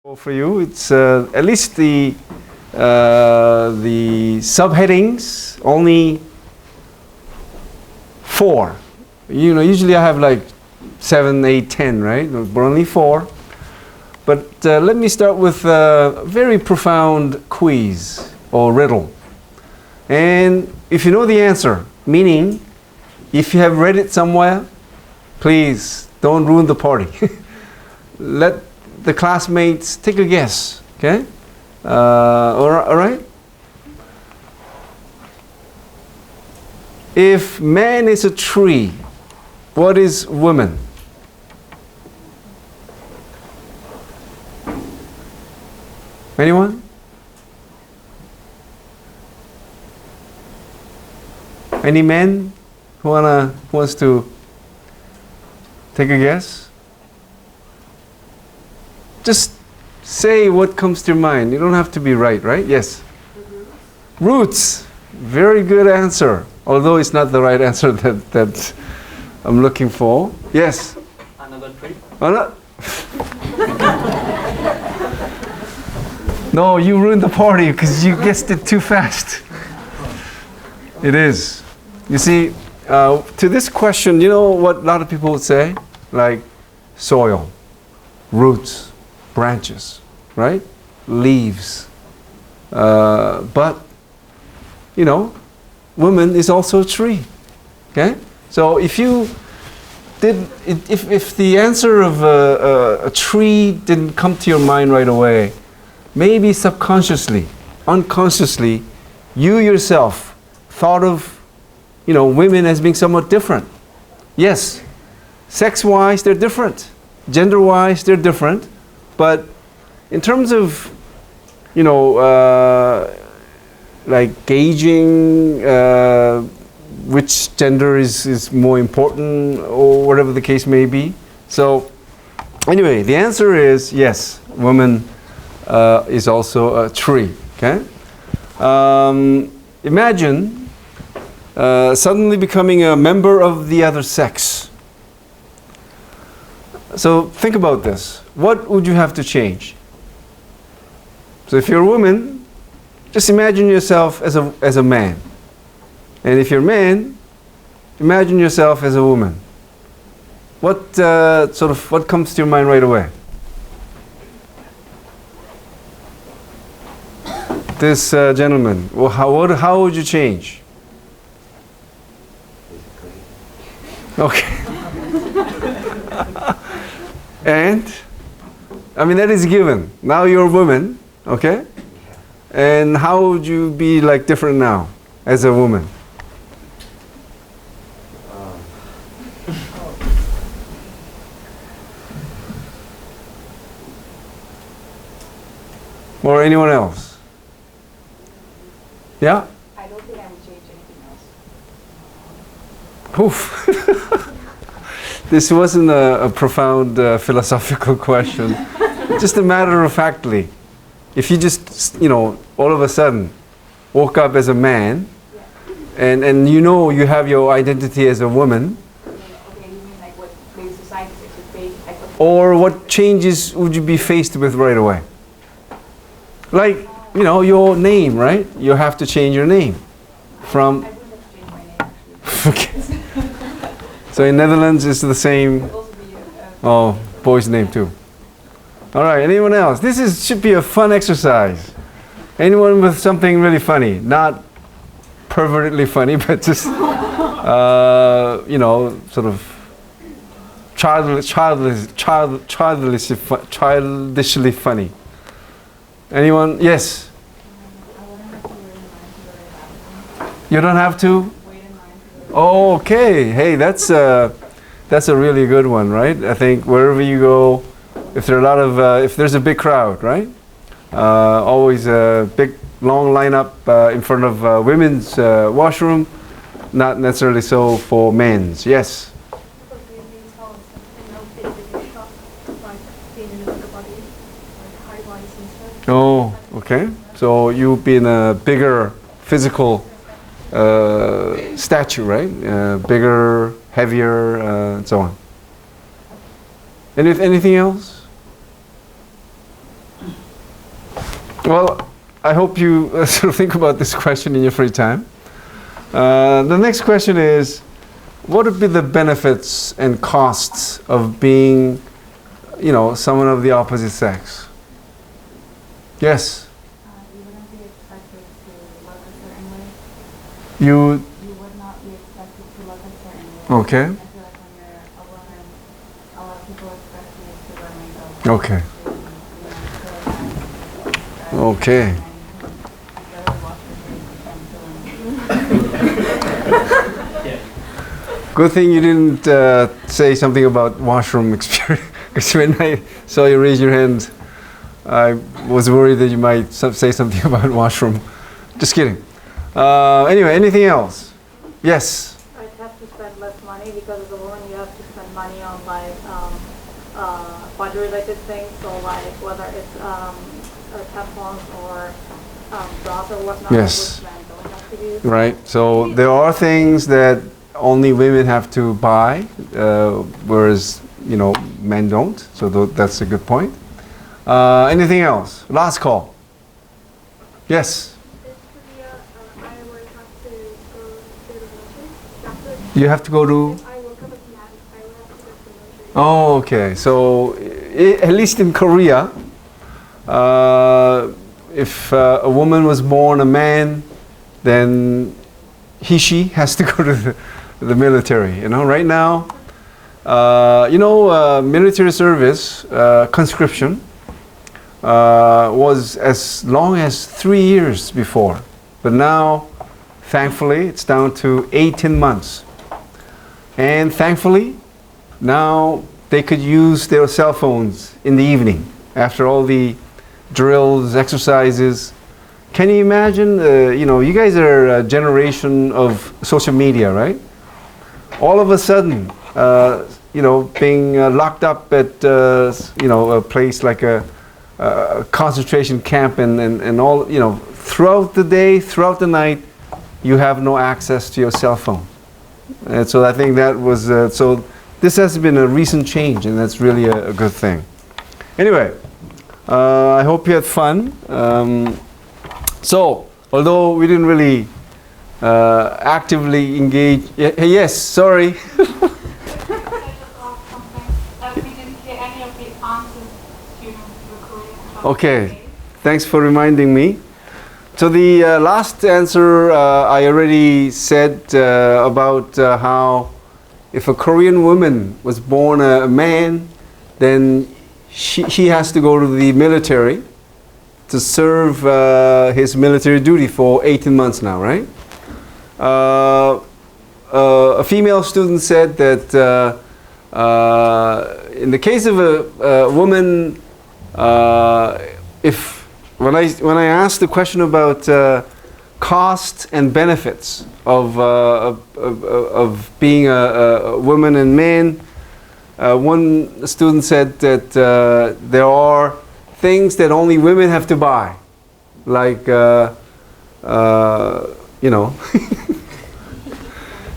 Well, for you, it's at least the subheadings only 4. You know, usually I have like 7, 8, 10, right? But only 4. But let me start with a very profound quiz or riddle. And if you know the answer, meaning if you have read it somewhere, please don't ruin the party. Let the classmates take a guess, okay? All right? If man is a tree, what is woman? Anyone? Any men who wants to take a guess? Just say what comes to your mind. You don't have to be right? Yes? Roots. Very good answer. Although it's not the right answer that I'm looking for. Yes? Another tree? No, you ruined the party because you guessed it too fast. It is. You see, to this question, you know what a lot of people would say? Like soil, roots, branches, right? Leaves. But, you know, woman is also a tree. Okay? So if you if the answer of a tree didn't come to your mind right away, maybe subconsciously, unconsciously, you yourself thought of, you know, women as being somewhat different. Yes, sex-wise they're different, gender-wise they're different, but in terms of, you know, like gauging which gender is more important or whatever the case may be. So anyway, the answer is yes, woman is also a tree. Okay? Imagine suddenly becoming a member of the other sex. So think about this. What would you have to change? So if you're a woman, just imagine yourself as a man. And if you're a man, imagine yourself as a woman. What what comes to your mind right away? This gentleman. Well, how would you change? Okay. And I mean that is given. Now you're a woman, okay? And how would you be like different now as a woman? Or anyone else? Yeah? I don't think I would change anything else. Oof. This wasn't a profound philosophical question. Just a matter of factly. If you just, you know, all of a sudden woke up as a man, and you know you have your identity as a woman, Okay, you mean like what maybe society should face? or what changes would you be faced with right away? Like, you know, your name, right? You have to change your name from... I would have to change my name actually. Okay. So in Netherlands it's the same... It would also be Oh, boy's name too. All right, anyone else? This should be a fun exercise. Anyone with something really funny, not pervertedly funny, but just, you know, sort of childishly funny. Anyone? Yes? You don't have to? Oh, okay. Hey, that's a really good one, right? I think wherever you go, if there are a lot of, if there's a big crowd, right? Always a big, long lineup in front of women's washroom. Not necessarily so for men's. Yes. Oh, okay. So you've been a bigger physical statue, right? Bigger, heavier, and so on. Anything else? Well, I hope you sort of think about this question in your free time. The next question is, what would be the benefits and costs of being, someone of the opposite sex? Yes? You wouldn't be expected to look a certain way. You, You would not be expected to look a certain way. okay, I feel like when you're a woman, a lot of people expect you to wear makeup. okay, To, okay. and you barely wash your face and feeling. Good thing you didn't say something about washroom experience. Because when I saw you raise your hand, I was worried that you might say something about washroom. Just kidding. Anyway, anything else? Yes? I'd have to spend less money because as a woman you have to spend money on like body-related things, so like whether it's tampons or bras or whatnot, Yes. which men don't have to use. Right. So there are things that only women have to buy, whereas men don't. So that's a good point. Anything else? Last call. Yes. In Korea, I would have to go to the military. After You have to go to. if I woke up as a man, I would have to go to the military. Oh, okay. So at least in Korea, if a woman was born a man, then she has to go to the military. Right now, military service, conscription, was as long as 3 years before. But now, thankfully, it's down to 18 months. And thankfully, now they could use their cell phones in the evening after all the drills, exercises. Can you imagine, you guys are a generation of social media, right? All of a sudden, being locked up at, a place like a concentration camp and all, throughout the day, throughout the night, you have no access to your cell phone. And so I think that was, so this has been a recent change, and that's really a good thing. Anyway, I hope you had fun. So, although we didn't really actively engage, yes, sorry. Can I just ask something? We didn't hear any of the answers to the Korean. Okay, thanks for reminding me. So the last answer I already said about how if a Korean woman was born a man, then he has to go to the military to serve his military duty for 18 months now, right? A female student said that in the case of a woman, when I asked the question about cost and benefits of being a woman and man, one student said that there are things that only women have to buy, like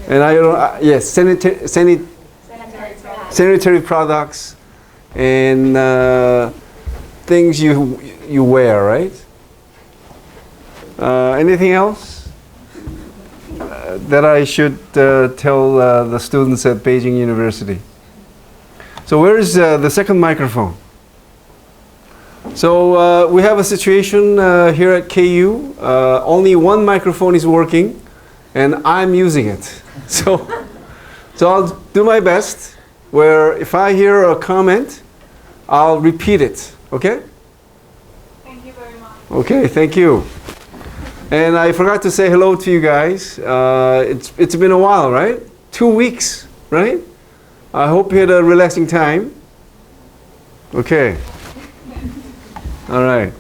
and I don't yes, sanitary products and things you wear, right? Anything else that I should tell the students at Beijing University? So where is the second microphone? So we have a situation here at KU. Only one microphone is working, and I'm using it. So I'll do my best. Where if I hear a comment, I'll repeat it. Okay? Thank you very much. Okay, thank you. And I forgot to say hello to you guys. It's been a while, right? 2 weeks, right? I hope you had a relaxing time. Okay. All right.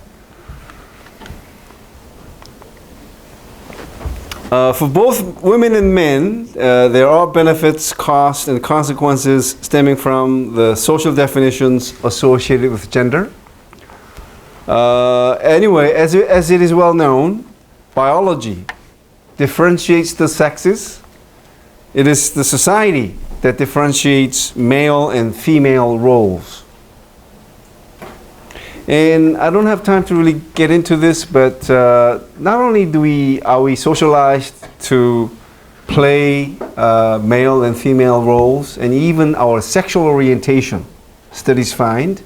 For both women and men, there are benefits, costs, and consequences stemming from the social definitions associated with gender. Anyway, as it is well known, biology differentiates the sexes. It is the society that differentiates male and female roles. And I don't have time to really get into this, but not only are we socialized to play male and female roles, and even our sexual orientation, studies find,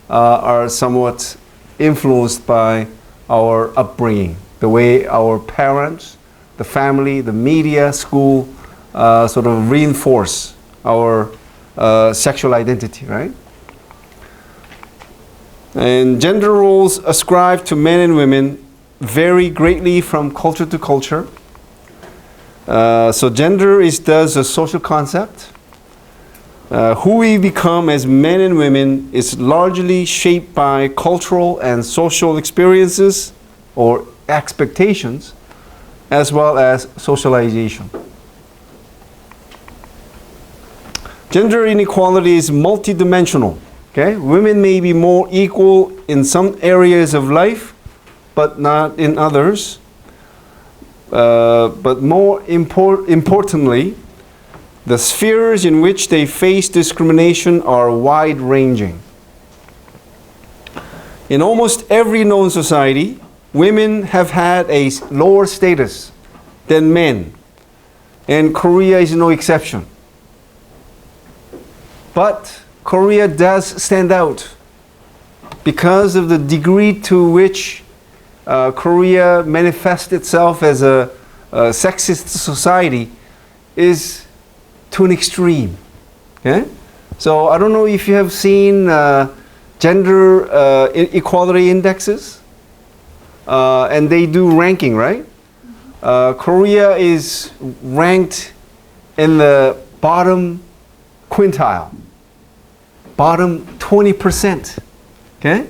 are somewhat influenced by our upbringing, the way our parents, the family, the media, school sort of reinforce our sexual identity, right? And gender roles ascribed to men and women vary greatly from culture to culture. So gender is thus a social concept. Who we become as men and women is largely shaped by cultural and social experiences or expectations, as well as socialization. Gender inequality is multidimensional. Okay? Women may be more equal in some areas of life, but not in others. But more importantly, the spheres in which they face discrimination are wide-ranging. In almost every known society, women have had a lower status than men, and Korea is no exception. But Korea does stand out because of the degree to which Korea manifests itself as a sexist society is to an extreme. Okay? So I don't know if you have seen gender equality indexes, and they do ranking, right? Korea is ranked in the bottom quintile, bottom 20%, okay?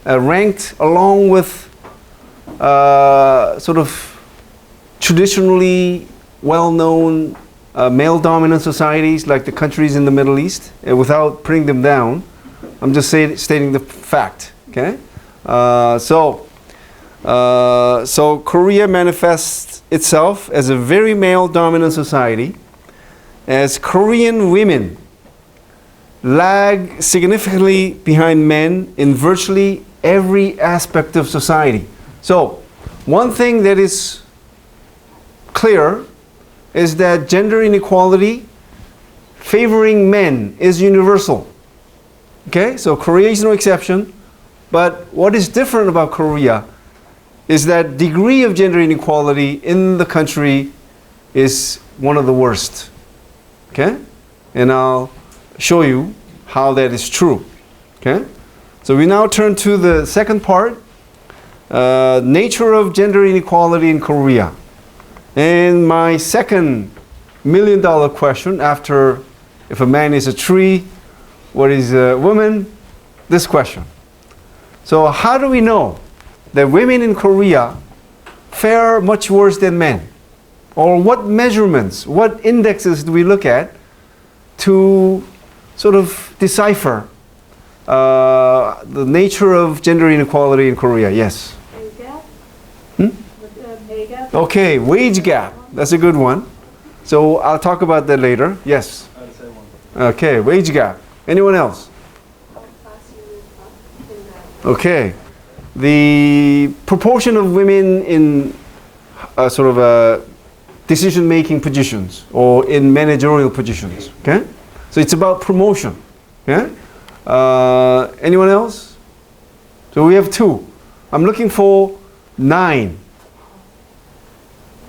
Ranked along with sort of traditionally well-known male-dominant societies like the countries in the Middle East. Without putting them down, I'm just stating the fact, okay? So Korea manifests itself as a very male-dominant society, as Korean women lag significantly behind men in virtually every aspect of society. So, one thing that is clear is that gender inequality favoring men is universal. Okay, so Korea is no exception, but what is different about Korea is that degree of gender inequality in the country is one of the worst. Okay, and I'll show you how that is true. Okay, so we now turn to the second part, nature of gender inequality in Korea. And my second million-dollar question after if a man is a tree, what is a woman? This question. So how do we know that women in Korea fare much worse than men? Or what measurements, what indexes do we look at to sort of decipher the nature of gender inequality in Korea? Yes? Wage gap? Hmm? Pay gap? Okay, wage gap. That's a good one. So I'll talk about that later. Yes? I'd say one. Okay, wage gap. Anyone else? Okay. The proportion of women in sort of decision-making positions or in managerial positions. Okay? So it's about promotion. Okay? Anyone else? So we have 2. I'm looking for 9.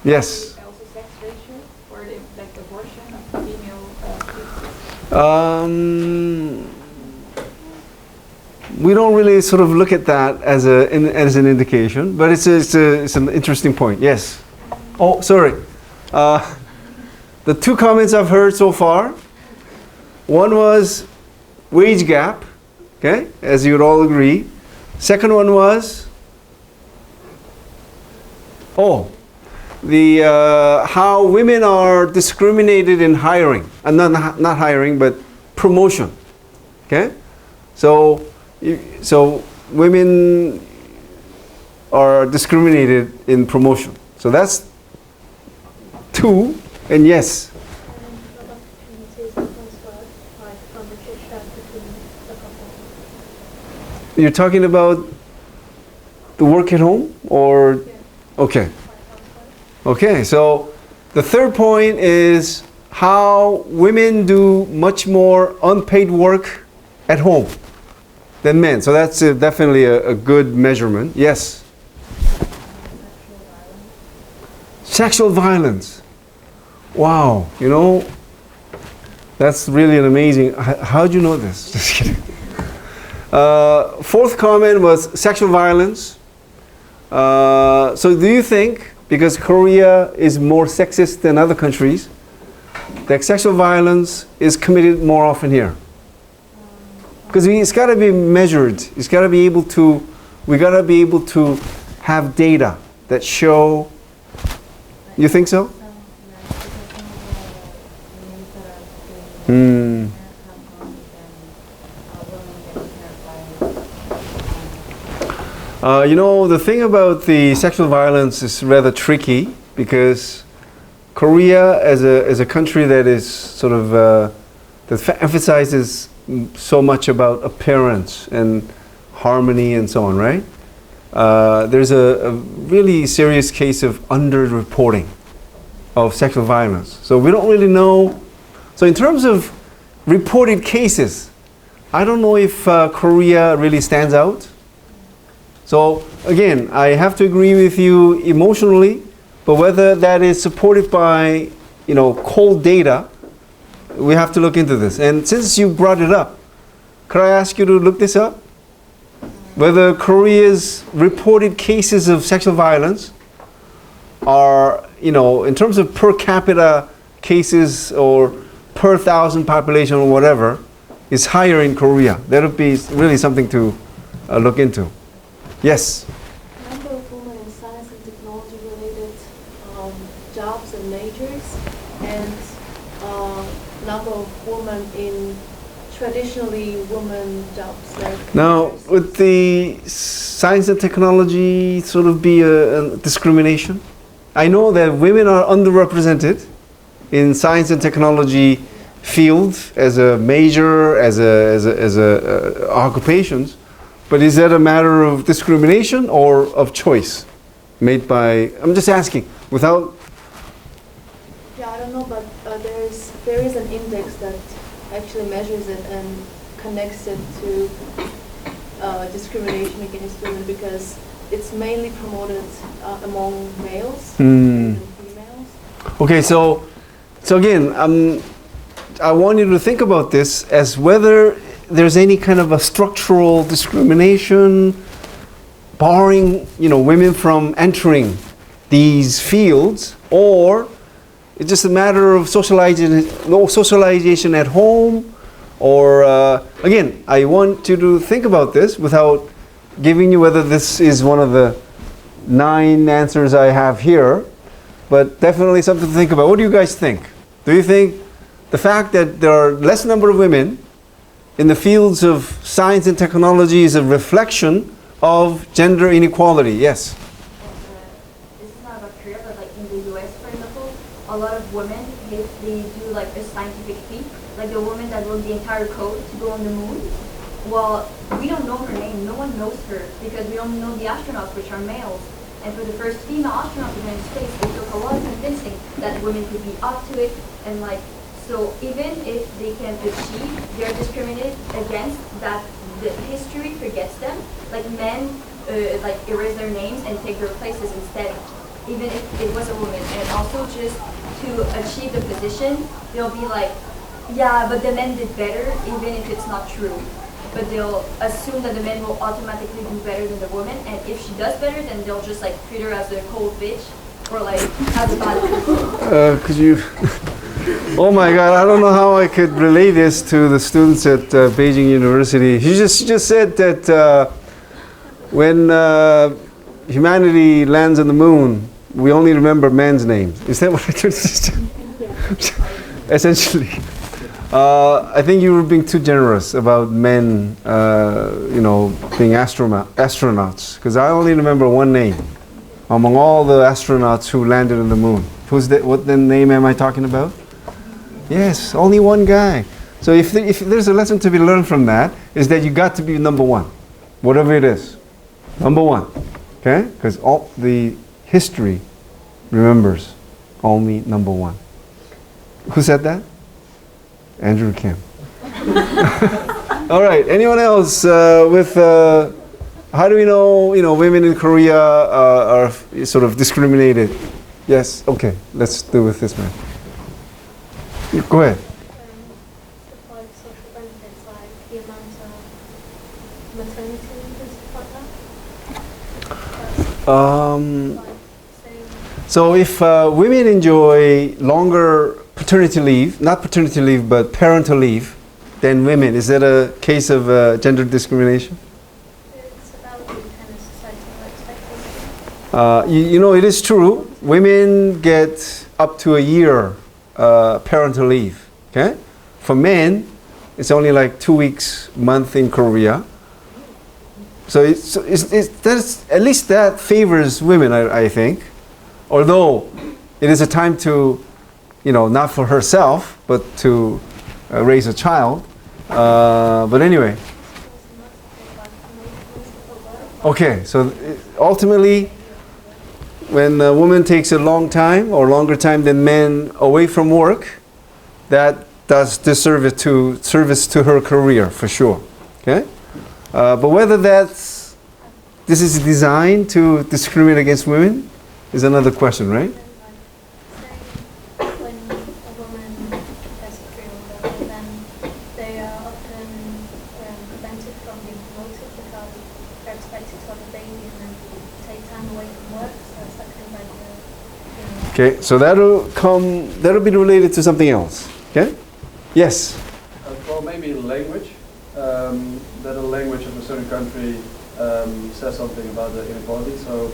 Yes? Also sex ratio, or like abortion of female we don't really sort of look at that as an indication, but it's an interesting point. Yes? Oh, sorry. The 2 comments I've heard so far, one was wage gap, okay, as you would all agree. Second one was, the how women are discriminated in hiring, not hiring, but promotion. Okay, so women are discriminated in promotion. So that's 2, and yes. And opportunities and transfer, like from the chit chat between the couple. You're talking about the work at home, or okay. Okay, so the third point is how women do much more unpaid work at home than men. So that's definitely a good measurement. Yes. Sexual violence. Wow, you know, that's really an amazing. How do you know this? Just kidding. Fourth comment was sexual violence. So do you think, because Korea is more sexist than other countries, that sexual violence is committed more often here? Because it's got to be measured. It's got to be able to. We got to be able to have data that show. You think so? Hmm. You know, the thing about the sexual violence is rather tricky, because Korea, as a country that is sort of that emphasizes so much about appearance and harmony and so on, right? There's a really serious case of underreporting of sexual violence. So we don't really know. So in terms of reported cases, I don't know if Korea really stands out. So again, I have to agree with you emotionally, but whether that is supported by, you know, cold data, we have to look into this. And since you brought it up, could I ask you to look this up? Whether Korea's reported cases of sexual violence are, you know, in terms of per capita cases or per thousand population or whatever, is higher in Korea. That would be really something to look into. Yes? Number of women in science and technology related jobs and majors, and number of women in traditionally women jobs like Now, nurses. would the science and technology sort of be a discrimination? I know that women are underrepresented in science and technology field as a major, as a occupations, but is that a matter of discrimination or of choice made by? I'm just asking, without. Yeah, I don't know, but there is an index that actually measures it and connects it to discrimination against women, because it's mainly promoted among males than females. Okay, so again, I want you to think about this as whether there's any kind of a structural discrimination barring, you know, women from entering these fields, or it's just a matter of socialization at home, or again, I want you to think about this without giving you whether this is one of the 9 answers I have here, but definitely something to think about. What do you guys think? Do you think the fact that there are less number of women in the fields of science and technology is a reflection of gender inequality? Yes. This is not about Korea, but like in the US, for example, a lot of women, they do like a scientific feat, like the woman that wrote the entire code to go on the moon. Well, we don't know her name. No one knows her because we don't know the astronauts, which are males. And for the first female astronaut to go into space, it took a lot of convincing that women could be up to it. And like, so even if they can achieve, they're discriminated against, that the history forgets them. Like men, like erase their names and take their places instead, even if it was a woman. And also just to achieve the position, they'll be like, yeah, but the men did better, even if it's not true. But they'll assume that the men will automatically do better than the woman, and if she does better, then they'll just like treat her as a cold bitch, or like as a bad person. Could you? Oh my God! I don't know how I could relay this to the students at Beijing University. She just said that when humanity lands on the moon, we only remember men's names. Is that what I just? Essentially. I think you were being too generous about men, you know, being astronauts. Because I only remember one name among all the astronauts who landed on the moon. Who's that? What the name am I talking about? Yes, only one guy. So if there's a lesson to be learned from that, is that you got to be number one. whatever it is. Number one, okay? Because all the history remembers only number one. Who said that? Andrew Kim. All right. Anyone else with? How do we know? Women in Korea are sort of discriminated. Yes. Okay. Let's do with this man. Go ahead. Stuff like social benefits, like the amount of maternity leave and stuff like that. Like saying, So if women enjoy longer paternity leave, not paternity leave, but parental leave, than women, is that a case of gender discrimination? it's about the kind of societal expectation. It is true. Women get up to a year parental leave. Okay, for men, it's only like 2 weeks, month in Korea. So that's at least that favors women, I think. Although it is a time to, not for herself, but to raise a child. But anyway. Okay, so ultimately, when a woman takes a long time or longer time than men away from work, that does disservice to her career for sure. Okay, but whether this is designed to discriminate against women is another question, right? Like, say when a woman has a career, then they are often prevented from being promoted because they're expected to have a baby and then take time away from work. So it's that kind of like Okay, so that'll be related to something else. Okay? Yes. Well, maybe language. That a language of a certain country says something about the inequality. So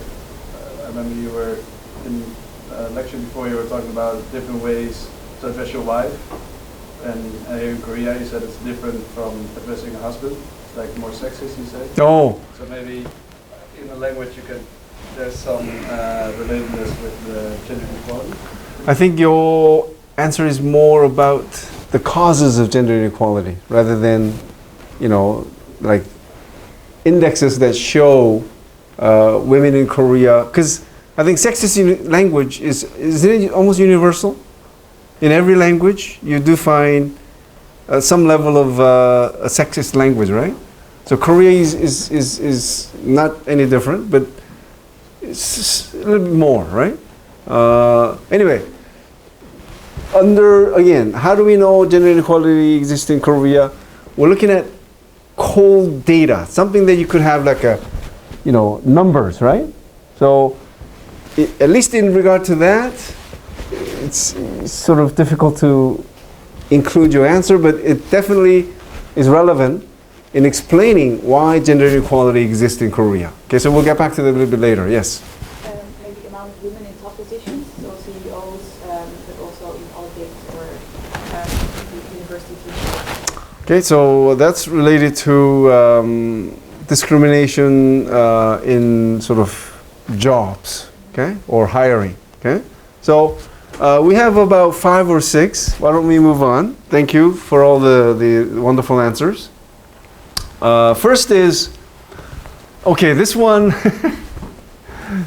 I remember you were in a lecture before, you were talking about different ways to address your wife. And here in Korea, you said it's different from addressing a husband. It's like more sexist, you say. Oh. So maybe in the language there's some relatedness with the gender equality. I think your answer is more about the causes of gender inequality rather than, like indexes that show women in Korea. Because I think sexist language is it almost universal? In every language, you do find some level of a sexist language, right? So Korea is not any different, but it's a little bit more, right? Anyway, again, how do we know gender inequality exists in Korea? We're looking at cold data, something that you could have like numbers, right? So, at least in regard to that, it's sort of difficult to include your answer, but it definitely is relevant in explaining why gender inequality exists in Korea. Okay, so we'll get back to that a little bit later. Yes? Maybe the amount of women in top positions, so CEOs, but also in politics or university teachers. Okay, so that's related to discrimination in sort of jobs, okay, or hiring. Okay, so we have about 5 or 6. Why don't we move on? Thank you for all the wonderful answers. First is, okay, this one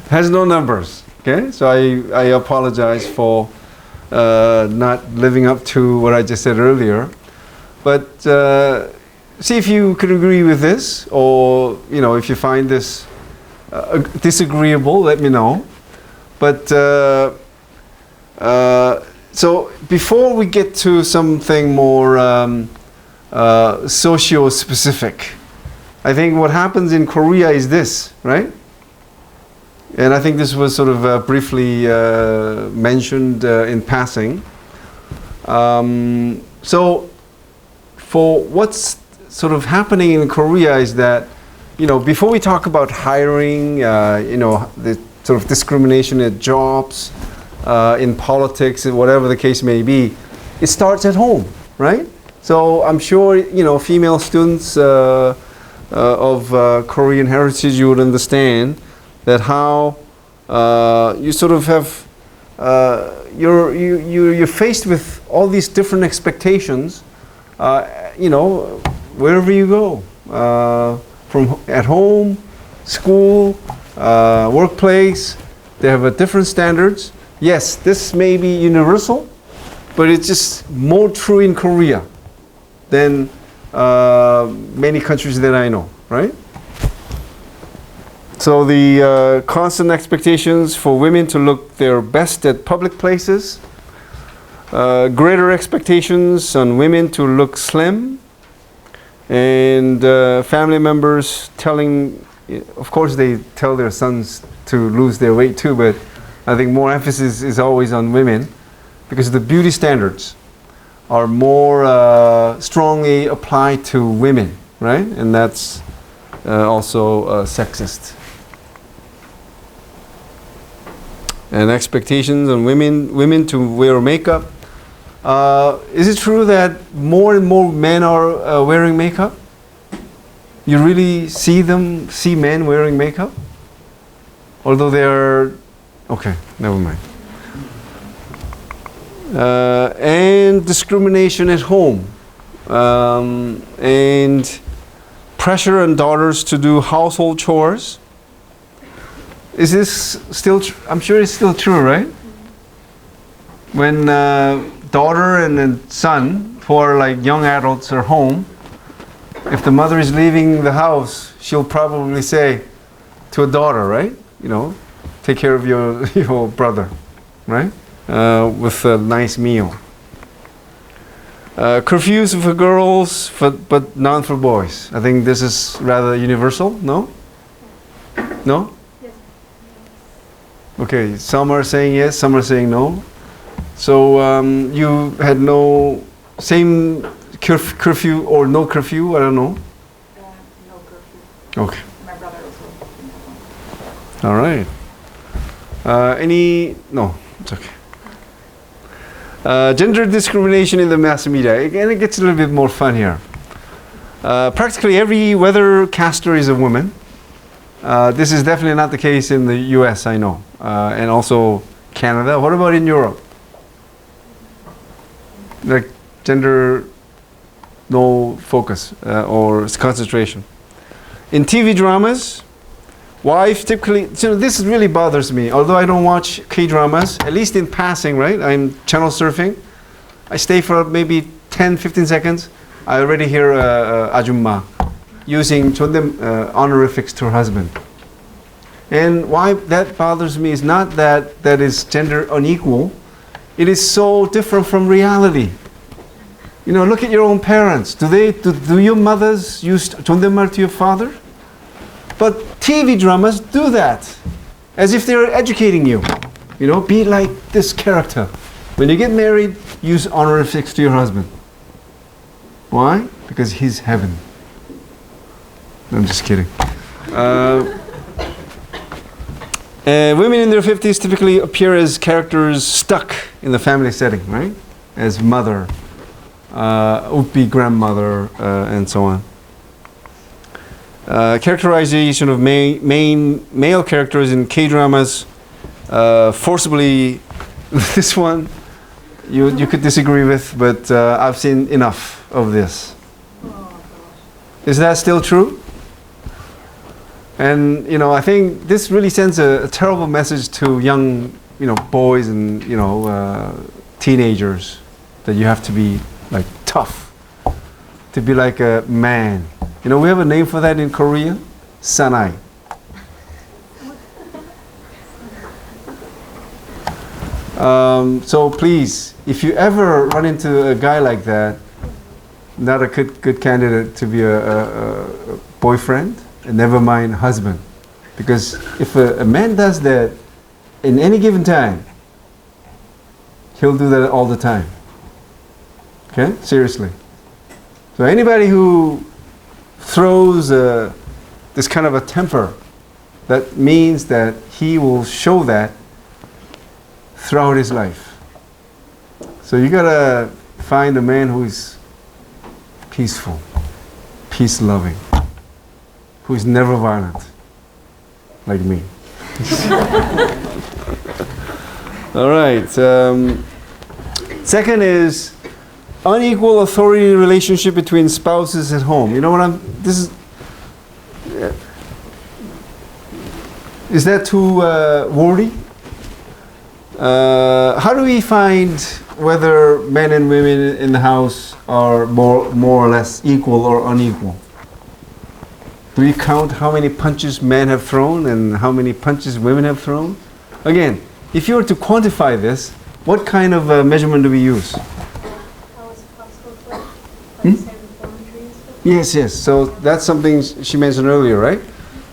has no numbers. Okay, so I apologize for not living up to what I just said earlier. But see if you could agree with this, or if you find this disagreeable, let me know. But so before we get to something more socio-specific, I think what happens in Korea is this, right? And I think this was sort of briefly mentioned in passing. So for what's sort of happening in Korea is that, before we talk about hiring, the sort of discrimination at jobs, in politics, whatever the case may be, it starts at home, right? So I'm sure, female students of Korean heritage, you would understand that how you sort of have, you're faced with all these different expectations, wherever you go. from at home, school, workplace. They have a different standards. Yes, this may be universal, but it's just more true in Korea than many countries that I know, right? So the constant expectations for women to look their best at public places, greater expectations on women to look slim, and family members telling, of course they tell their sons to lose their weight too, but I think more emphasis is always on women because the beauty standards are more strongly applied to women, right? And that's also sexist. And expectations on women to wear makeup. Is it true that more and more men are wearing makeup? You really see men wearing makeup? Although they are, okay, never mind. And discrimination at home. And pressure on daughters to do household chores. Is this still I'm sure it's still true, right? When daughter and then son, who are like young adults, are home, if the mother is leaving the house, she'll probably say to a daughter, right? You know, take care of your brother, right? With a nice meal. Curfews for girls, but none for boys. I think this is rather universal, no? No? Yes. Okay, some are saying yes, some are saying no. So you had no same curfew or no curfew, I don't know. No curfew. Okay. My brother also. All right. No, it's okay. Gender discrimination in the mass media. Again, it gets a little bit more fun here. Practically every weathercaster is a woman. This is definitely not the case in the US, I know. And also Canada. What about in Europe? Like gender, no focus or concentration. In TV dramas, wife typically, this really bothers me. Although I don't watch K-dramas, at least in passing, right? I'm channel surfing. I stay for maybe 10, 15 seconds. I already hear Ajumma using honorifics to her husband. And why that bothers me is not that that is gender unequal. It is so different from reality. You know, look at your own parents. Do your mothers use 존댓말 to your father? But TV dramas do that, as if they're educating you. You know, be like this character. When you get married, use honorifics to your husband. Why? Because he's heaven. I'm just kidding. Women in their 50s typically appear as characters stuck in the family setting, right? As mother, would be grandmother, and so on. Characterization of male characters in K-dramas, forcibly, this one you could disagree with, but I've seen enough of this. Is that still true? And you know, I think this really sends a terrible message to young, boys and teenagers, that you have to be like tough, to be like a man. You know, we have a name for that in Korea, sanai. So please, if you ever run into a guy like that, not a good candidate to be a boyfriend, and never mind husband. Because if a man does that in any given time, he'll do that all the time. Okay? Seriously. So anybody who throws this kind of a temper, that means that he will show that throughout his life. So you gotta find a man who is peaceful, peace-loving, who is never violent, like me. All right. Second is unequal authority relationship between spouses at home. You know what Is that too wordy? How do we find whether men and women in the house are more or less equal or unequal? Do we count how many punches men have thrown and how many punches women have thrown? Again, if you were to quantify this, what kind of measurement do we use? How is household work? Like serving laundry and stuff? Yes, yes. So that's something she mentioned earlier, right?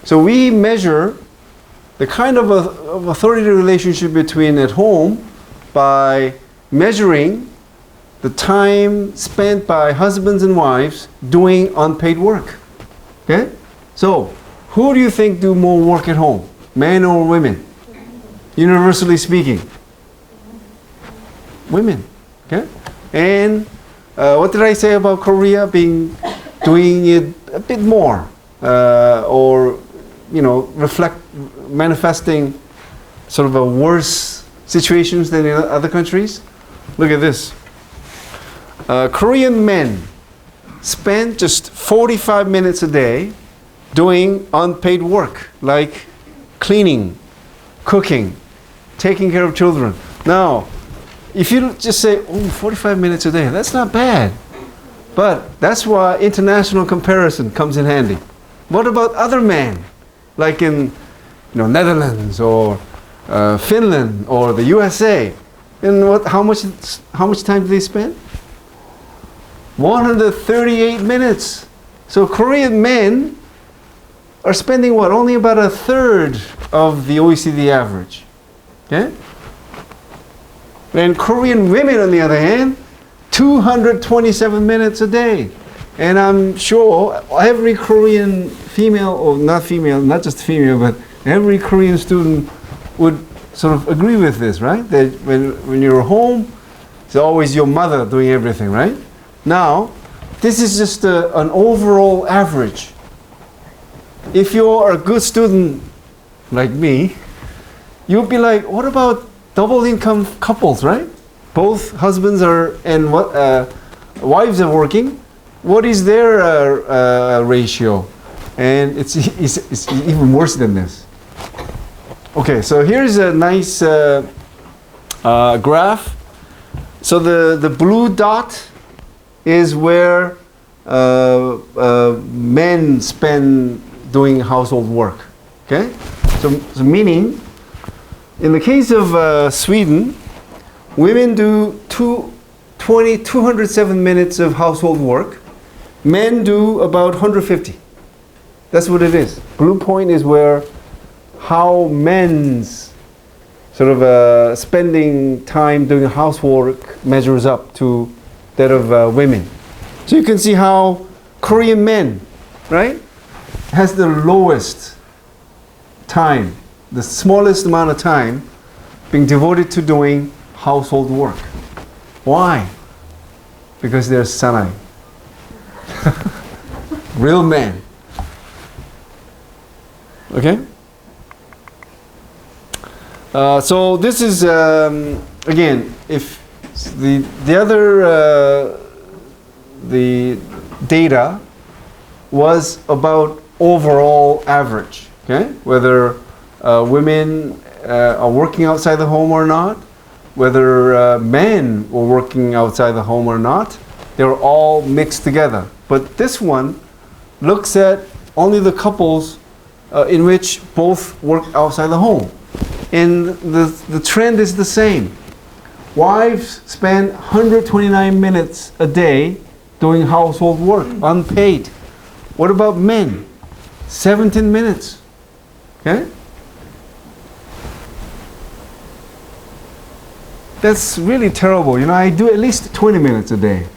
So we measure the kind of authority relationship between at home by measuring the time spent by husbands and wives doing unpaid work. Okay? So, who do you think do more work at home? Men or women? Universally speaking. Women. Okay? And what did I say about Korea doing it a bit more? Or, manifesting sort of a worse situations than in other countries? Look at this. Korean men spend just 45 minutes a day doing unpaid work, like cleaning, cooking, taking care of children. Now, if you just say, 45 minutes a day, that's not bad. But that's why international comparison comes in handy. What about other men, like in Netherlands or Finland or the USA? And how much time do they spend? 138 minutes. So Korean men are spending what? Only about a third of the OECD average. Okay? And Korean women, on the other hand, 227 minutes a day. And I'm sure every Korean female, or not female, not just female, but every Korean student would sort of agree with this, right? That when you're home, it's always your mother doing everything, right? Now, this is just an overall average. If you're a good student like me, you'd be like, what about double income couples, right? Both husbands and wives are working. What is their ratio? And it's even worse than this. Okay, so here's a nice graph. So the blue dot is where men spend doing household work. Okay, so meaning, in the case of Sweden, women do 207 minutes of household work. Men do about 150. That's what it is. Blue point is where how men's sort of spending time doing housework measures up to that of women. So you can see how Korean men, right, has the lowest time, the smallest amount of time being devoted to doing household work. Why? Because they're sanai. Real men. Okay? So this is, again, if the other the data was about overall average, okay? Whether women are working outside the home or not, whether men were working outside the home or not, they were all mixed together. But this one looks at only the couples in which both work outside the home. And the trend is the same. Wives spend 129 minutes a day doing household work, unpaid. What about men? 17 minutes. Okay? That's really terrible. I do at least 20 minutes a day.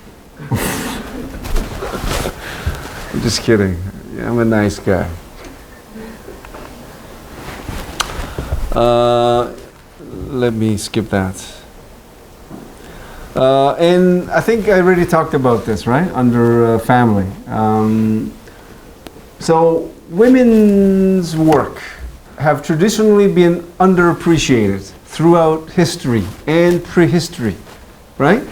I'm just kidding. I'm a nice guy. Let me skip that. And I think I already talked about this, right? Under family. So women's work have traditionally been underappreciated throughout history and prehistory, right?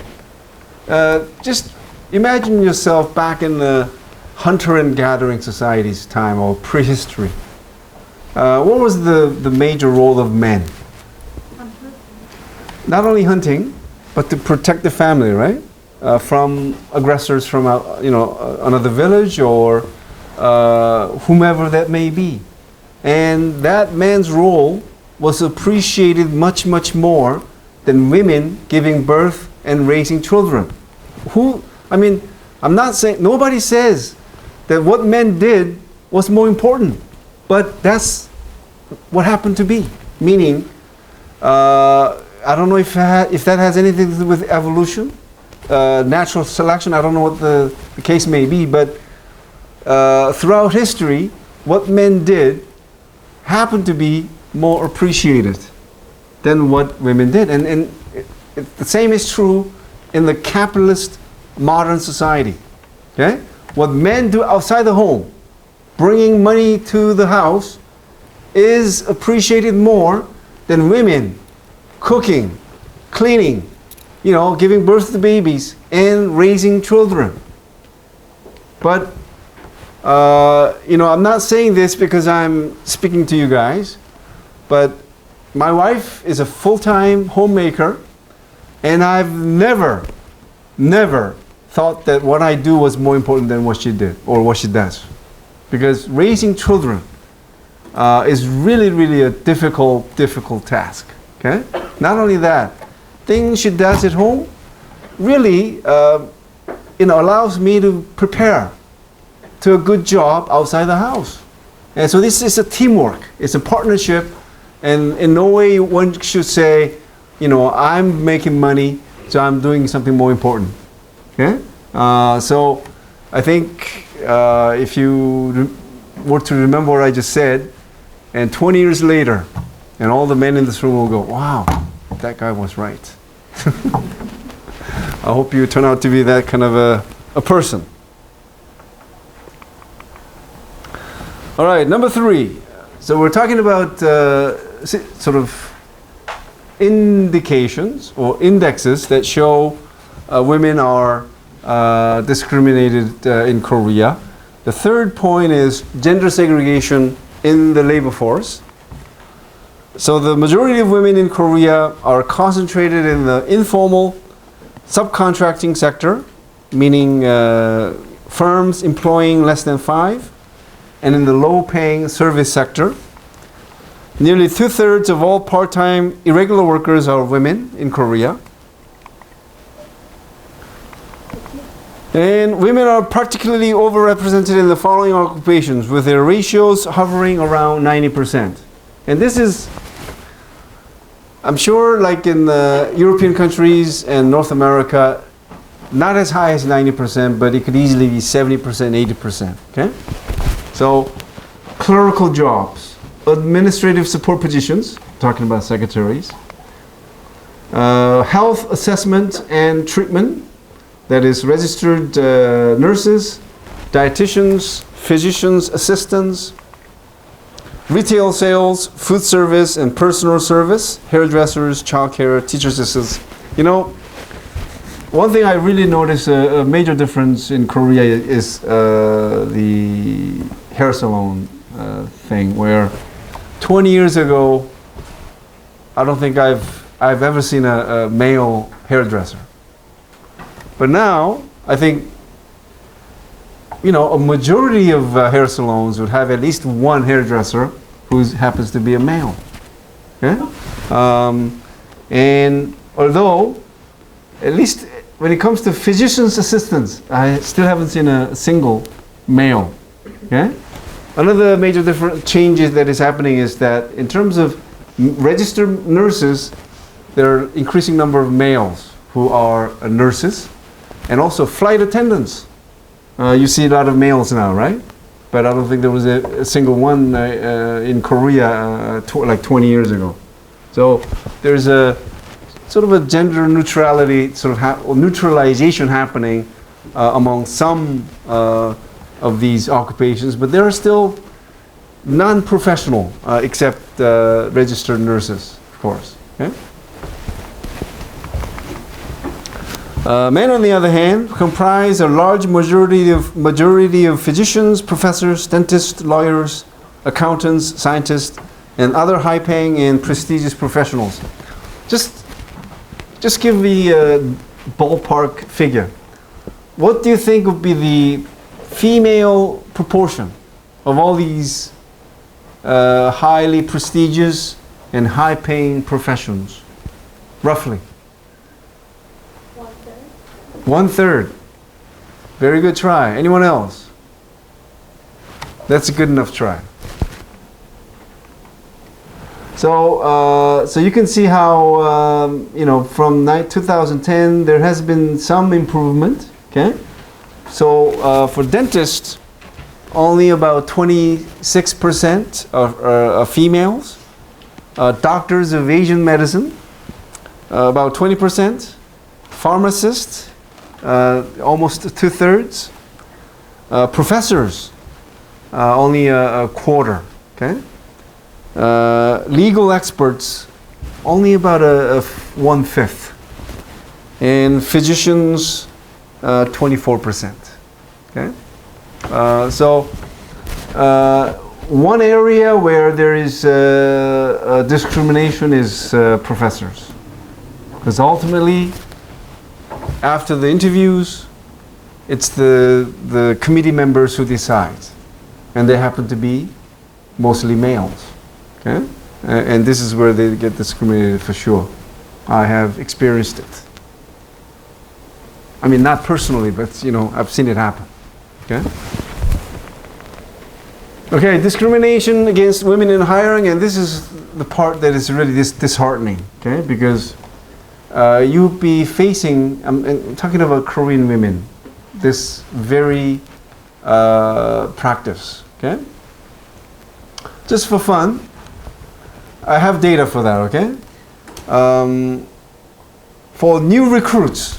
Just imagine yourself back in the hunter and gathering society's time, or prehistory. what was the major role of men? Not only hunting, but to protect the family, right? From aggressors from another village or whomever that may be. And that man's role was appreciated much, much more than women giving birth and raising children. I'm not saying, nobody says that what men did was more important, but that's what happened to be. Meaning, I don't know if that has anything to do with evolution, natural selection, I don't know what the case may be, but throughout history, what men did happened to be more appreciated than what women did. And the same is true in the capitalist modern society. Okay? What men do outside the home, bringing money to the house, is appreciated more than women cooking, cleaning, giving birth to babies and raising children. But I'm not saying this because I'm speaking to you guys, but my wife is a full-time homemaker, and I've never thought that what I do was more important than what she did or what she does. Because raising children is really, really a difficult task. Okay? Not only that, things she does at home really allows me to prepare to a good job outside the house. And so this is a teamwork. It's a partnership, and in no way one should say, I'm making money, so I'm doing something more important. Okay? So I think if you were to remember what I just said, and 20 years later, and all the men in this room will go, wow, that guy was right. I hope you turn out to be that kind of a person. All right, number 3. So we're talking about sort of indications or indexes that show women are discriminated in Korea. The third point is gender segregation in the labor force. So the majority of women in Korea are concentrated in the informal subcontracting sector, meaning firms employing less than 5, and in the low-paying service sector. Nearly 2/3 of all part-time irregular workers are women in Korea. And women are particularly overrepresented in the following occupations, with their ratios hovering around 90%. And this is, I'm sure, like in the European countries and North America, not as high as 90%, but it could easily be 70%, 80%. Okay? So, clerical jobs, administrative support positions, talking about secretaries, health assessment and treatment, that is registered nurses, dietitians, physicians, assistants, retail sales, food service and personal service, hairdressers, childcare, teacher assistants. One thing I really notice a major difference in Korea is the hair salon thing, where 20 years ago, I don't think I've ever seen a male hairdresser. But now, I think, a majority of hair salons would have at least one hairdresser who happens to be a male. Okay? And although, at least when it comes to physician's assistants, I still haven't seen a single male. Okay? Another major different changes that is happening is that in terms of registered nurses, there are increasing number of males who are nurses, and also flight attendants. You see a lot of males now, right? But I don't think there was a single one in Korea like 20 years ago. So there's a sort of a gender neutrality, or neutralization happening among some of these occupations, but there are still non-professional, except registered nurses, of course. Okay? Men, on the other hand, comprise a large majority of physicians, professors, dentists, lawyers, accountants, scientists, and other high-paying and prestigious professionals. Just give me a ballpark figure. What do you think would be the female proportion of all these highly prestigious and high-paying professions? Roughly. 1/3. 1/3. Very good try. Anyone else? That's a good enough try. So you can see how from 2010 there has been some improvement. Okay, so for dentists, only about 26% are females. Doctors of Asian medicine, about 20%. Pharmacists, almost 2/3. Professors, only a quarter. Okay. Legal experts, only about a 1/5, and physicians, 24%. Okay, so one area where there is discrimination is professors, because ultimately, after the interviews, it's the committee members who decide, and they happen to be mostly males. Okay? And this is where they get discriminated for sure. I have experienced it. I mean, not personally, but I've seen it happen. Okay? Okay, discrimination against women in hiring, and this is the part that is really disheartening. Okay, because you'll be facing. I'm talking about Korean women. This very practice. Okay. Just for fun. I have data for that, okay? For new recruits,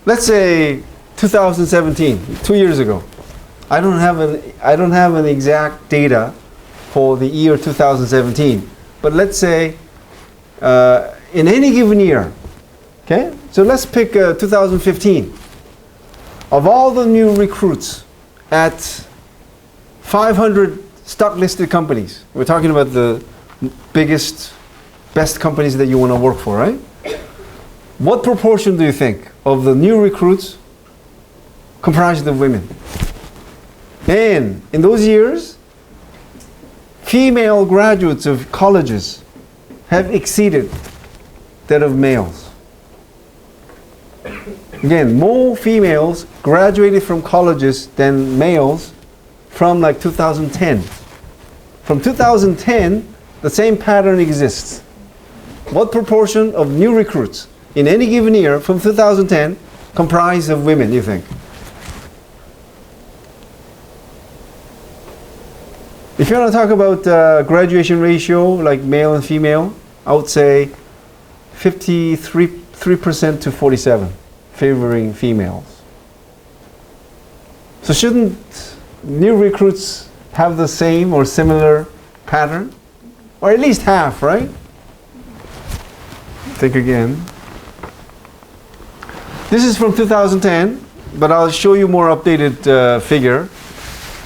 let's say 2017, 2 years ago. I don't have an exact data for the year 2017, but let's say in any given year, okay? So let's pick 2015. Of all the new recruits at 500 stock listed companies, we're talking about the biggest, best companies that you want to work for, right? What proportion do you think of the new recruits comprised of women? And in those years, female graduates of colleges have exceeded that of males. Again, more females graduated from colleges than males from like 2010. From 2010, the same pattern exists. What proportion of new recruits in any given year from 2010 comprise of women, you think? If you want to talk about graduation ratio, like male and female, I would say 53% to 47%, favoring females. So shouldn't new recruits have the same or similar pattern? Or at least half, right? Think again. This is from 2010, but I'll show you more updated figure.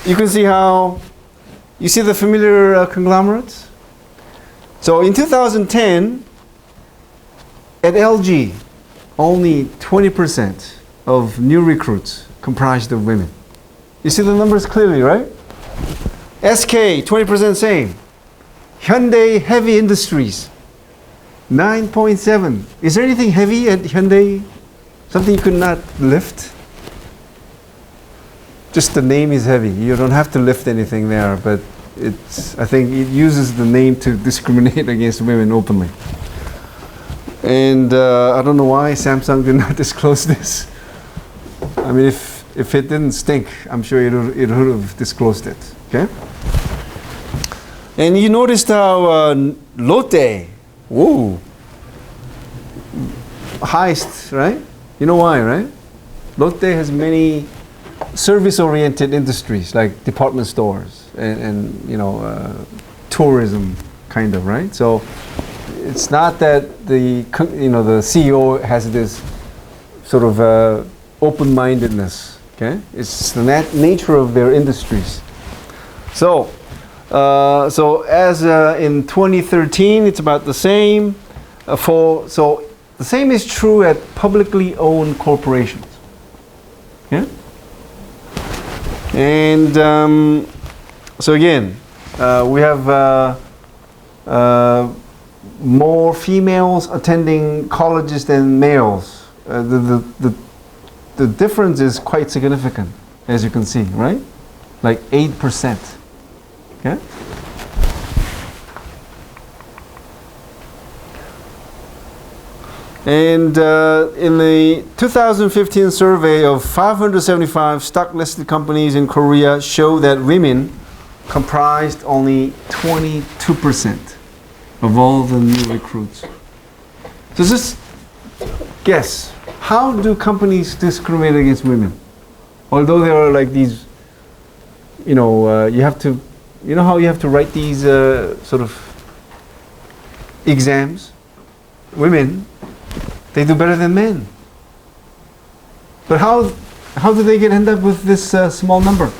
You can see how, you see the familiar conglomerates? So in 2010, at LG, only 20% of new recruits comprised of women. You see the numbers clearly, right? SK, 20% same. Hyundai Heavy Industries, 9.7. Is there anything heavy at Hyundai? Something you could not lift? Just the name is heavy. You don't have to lift anything there, but I think it uses the name to discriminate against women openly. And I don't know why Samsung did not disclose this. I mean, if it didn't stink, I'm sure it would have disclosed it. Okay? And you noticed how Lotte, whoa, highest, right? You know why, right? Lotte has many service-oriented industries like department stores and tourism, kind of, right? So it's not that the CEO has this sort of open-mindedness. Okay, it's the nature of their industries. So So as in 2013, it's about the same. So the same is true at publicly owned corporations. Yeah. And so again, we have more females attending colleges than males. The difference is quite significant, as you can see, right? Like 8%. Okay? And in the 2015 survey of 575 stock-listed companies in Korea show that women comprised only 22% of all the new recruits. So just guess, how do companies discriminate against women? Although there are like these, you know how you have to write these sort of exams? Women, they do better than men. But how do they end up with this small number?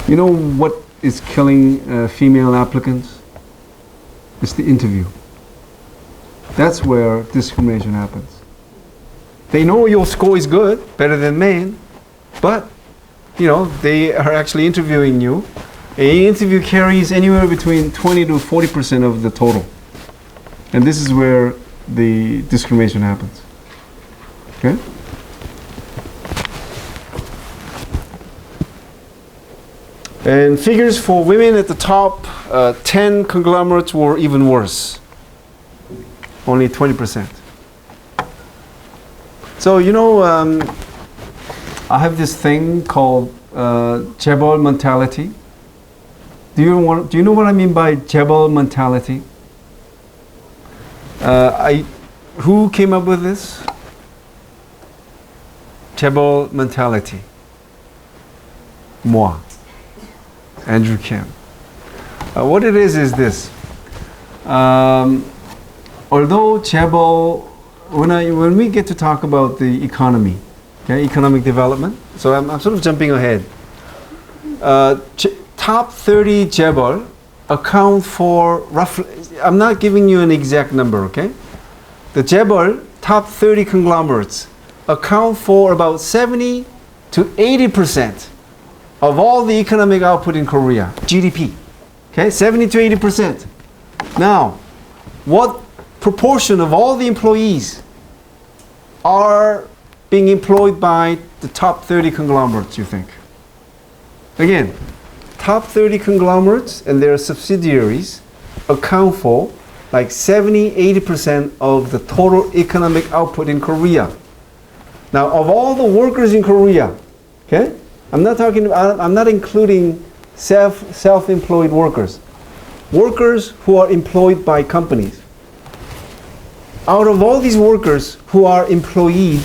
You know what is killing female applicants? It's the interview. That's where discrimination happens. They know your score is good, better than men, but they are actually interviewing you. An interview carries anywhere between 20 to 40% of the total. And this is where the discrimination happens. Okay? And figures for women at the top 10 conglomerates were even worse. Only 20%. So, I have this thing called 재벌 mentality. Do you know what I mean by 재벌 mentality? Who came up with this? 재벌 mentality. Moi. Andrew Kim. What it is this. Although 재벌, when we get to talk about the economy, okay, economic development, so I'm sort of jumping ahead. Top 30 재벌 account for roughly, I'm not giving you an exact number, okay? The 재벌, top 30 conglomerates, account for about 70 to 80% of all the economic output in Korea, GDP. Okay, 70 to 80%. Now, what proportion of all the employees are being employed by the top 30 conglomerates, you think? Again, top 30 conglomerates and their subsidiaries account for like 70, 80% of the total economic output in Korea. Now, of all the workers in Korea, okay, I'm not including self-employed workers. Workers who are employed by companies. Out of all these workers who are employed,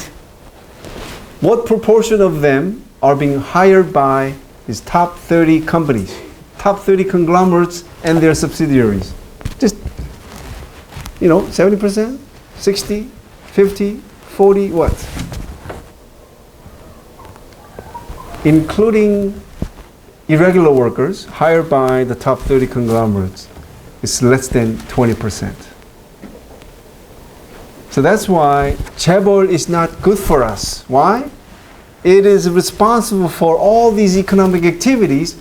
what proportion of them are being hired by these top 30 companies, top 30 conglomerates and their subsidiaries? Just, 70%, 60, 50, 40, what? Including irregular workers hired by the top 30 conglomerates, is less than 20%. So that's why 재벌 is not good for us. Why? It is responsible for all these economic activities,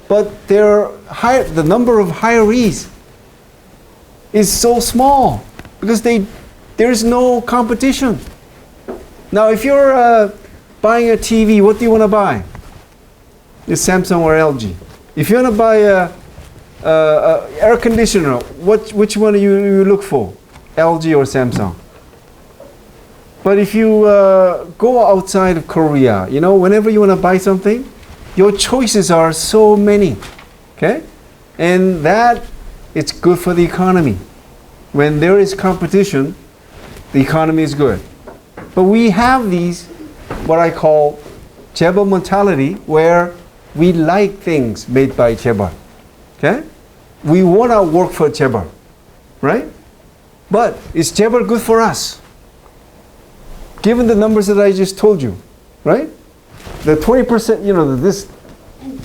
but the number of hirees is so small because there is no competition. Now, if you're buying a TV, what do you want to buy? It's Samsung or LG. If you want to buy a air conditioner, which one do you look for? LG or Samsung? But if you go outside of Korea, whenever you want to buy something, your choices are so many, okay? And that, it's good for the economy. When there is competition, the economy is good. But we have these, what I call 재벌 mentality, where we like things made by 재벌, okay? We want to work for 재벌, right? But is 재벌 good for us? Given the numbers that I just told you, right? The 20%,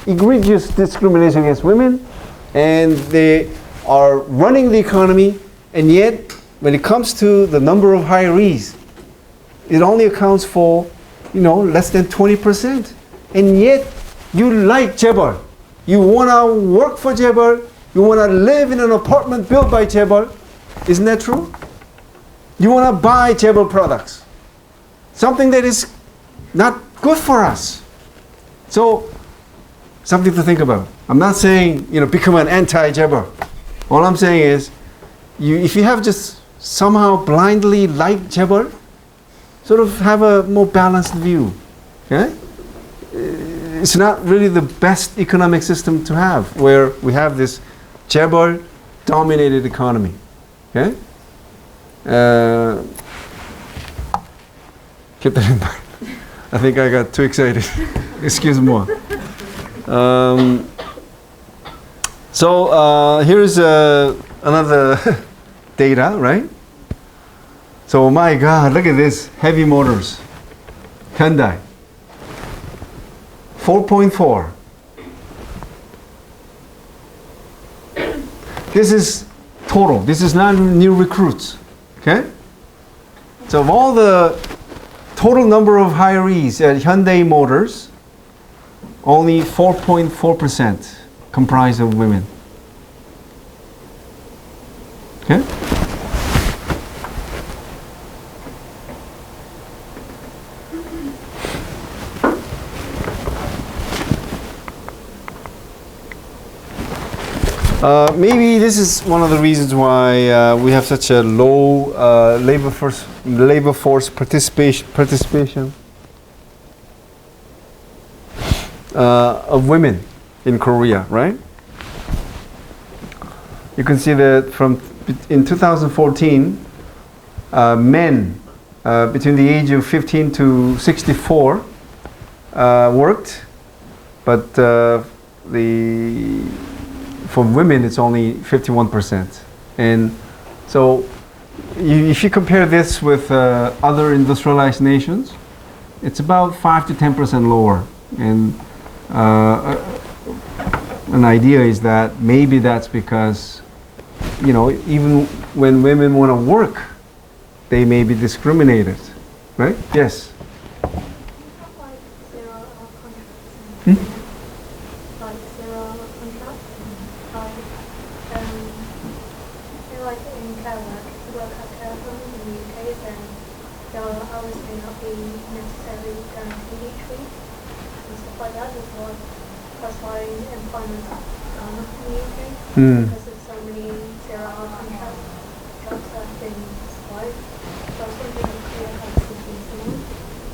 egregious discrimination against women, and they are running the economy, and yet when it comes to the number of hirees, it only accounts for, less than 20%. And yet you like 재벌. You want to work for 재벌. You want to live in an apartment built by 재벌. Isn't that true? You want to buy 재벌 products. Something that is not good for us. So, something to think about. I'm not saying, become an anti-재벌. All I'm saying is, if you have just somehow blindly liked 재벌, sort of have a more balanced view. Okay? It's not really the best economic system to have, where we have this 재벌 dominated economy. Okay? Keep that in mind. I think I got too excited. Excuse me. So here's another data, right? So my God, look at this, heavy motors. Hyundai, 4.4. This is total. This is not new recruits. Okay? So of all the total number of hirees at Hyundai Motors, only 4.4% comprise of women. Okay? Maybe this is one of the reasons why we have such a low labor force participation of women in Korea, right? You can see that in 2014, men between the age of 15 to 64 worked, but for women it's only 51%. And so if you compare this with other industrialized nations, it's about 5 to 10% lower. And an idea is that maybe that's because, even when women want to work, they may be discriminated, right? Yes? Like 0 hour contracts. Hmm? Like 0 hour contracts. Like in care work, if you work at care homes in the UK, then your hours may not be necessarily guaranteed each week and stuff like that. There's a lot of classifying employment in the UK because there's so many 0 hour contract jobs that have been supplied. So I was wondering if Korea has something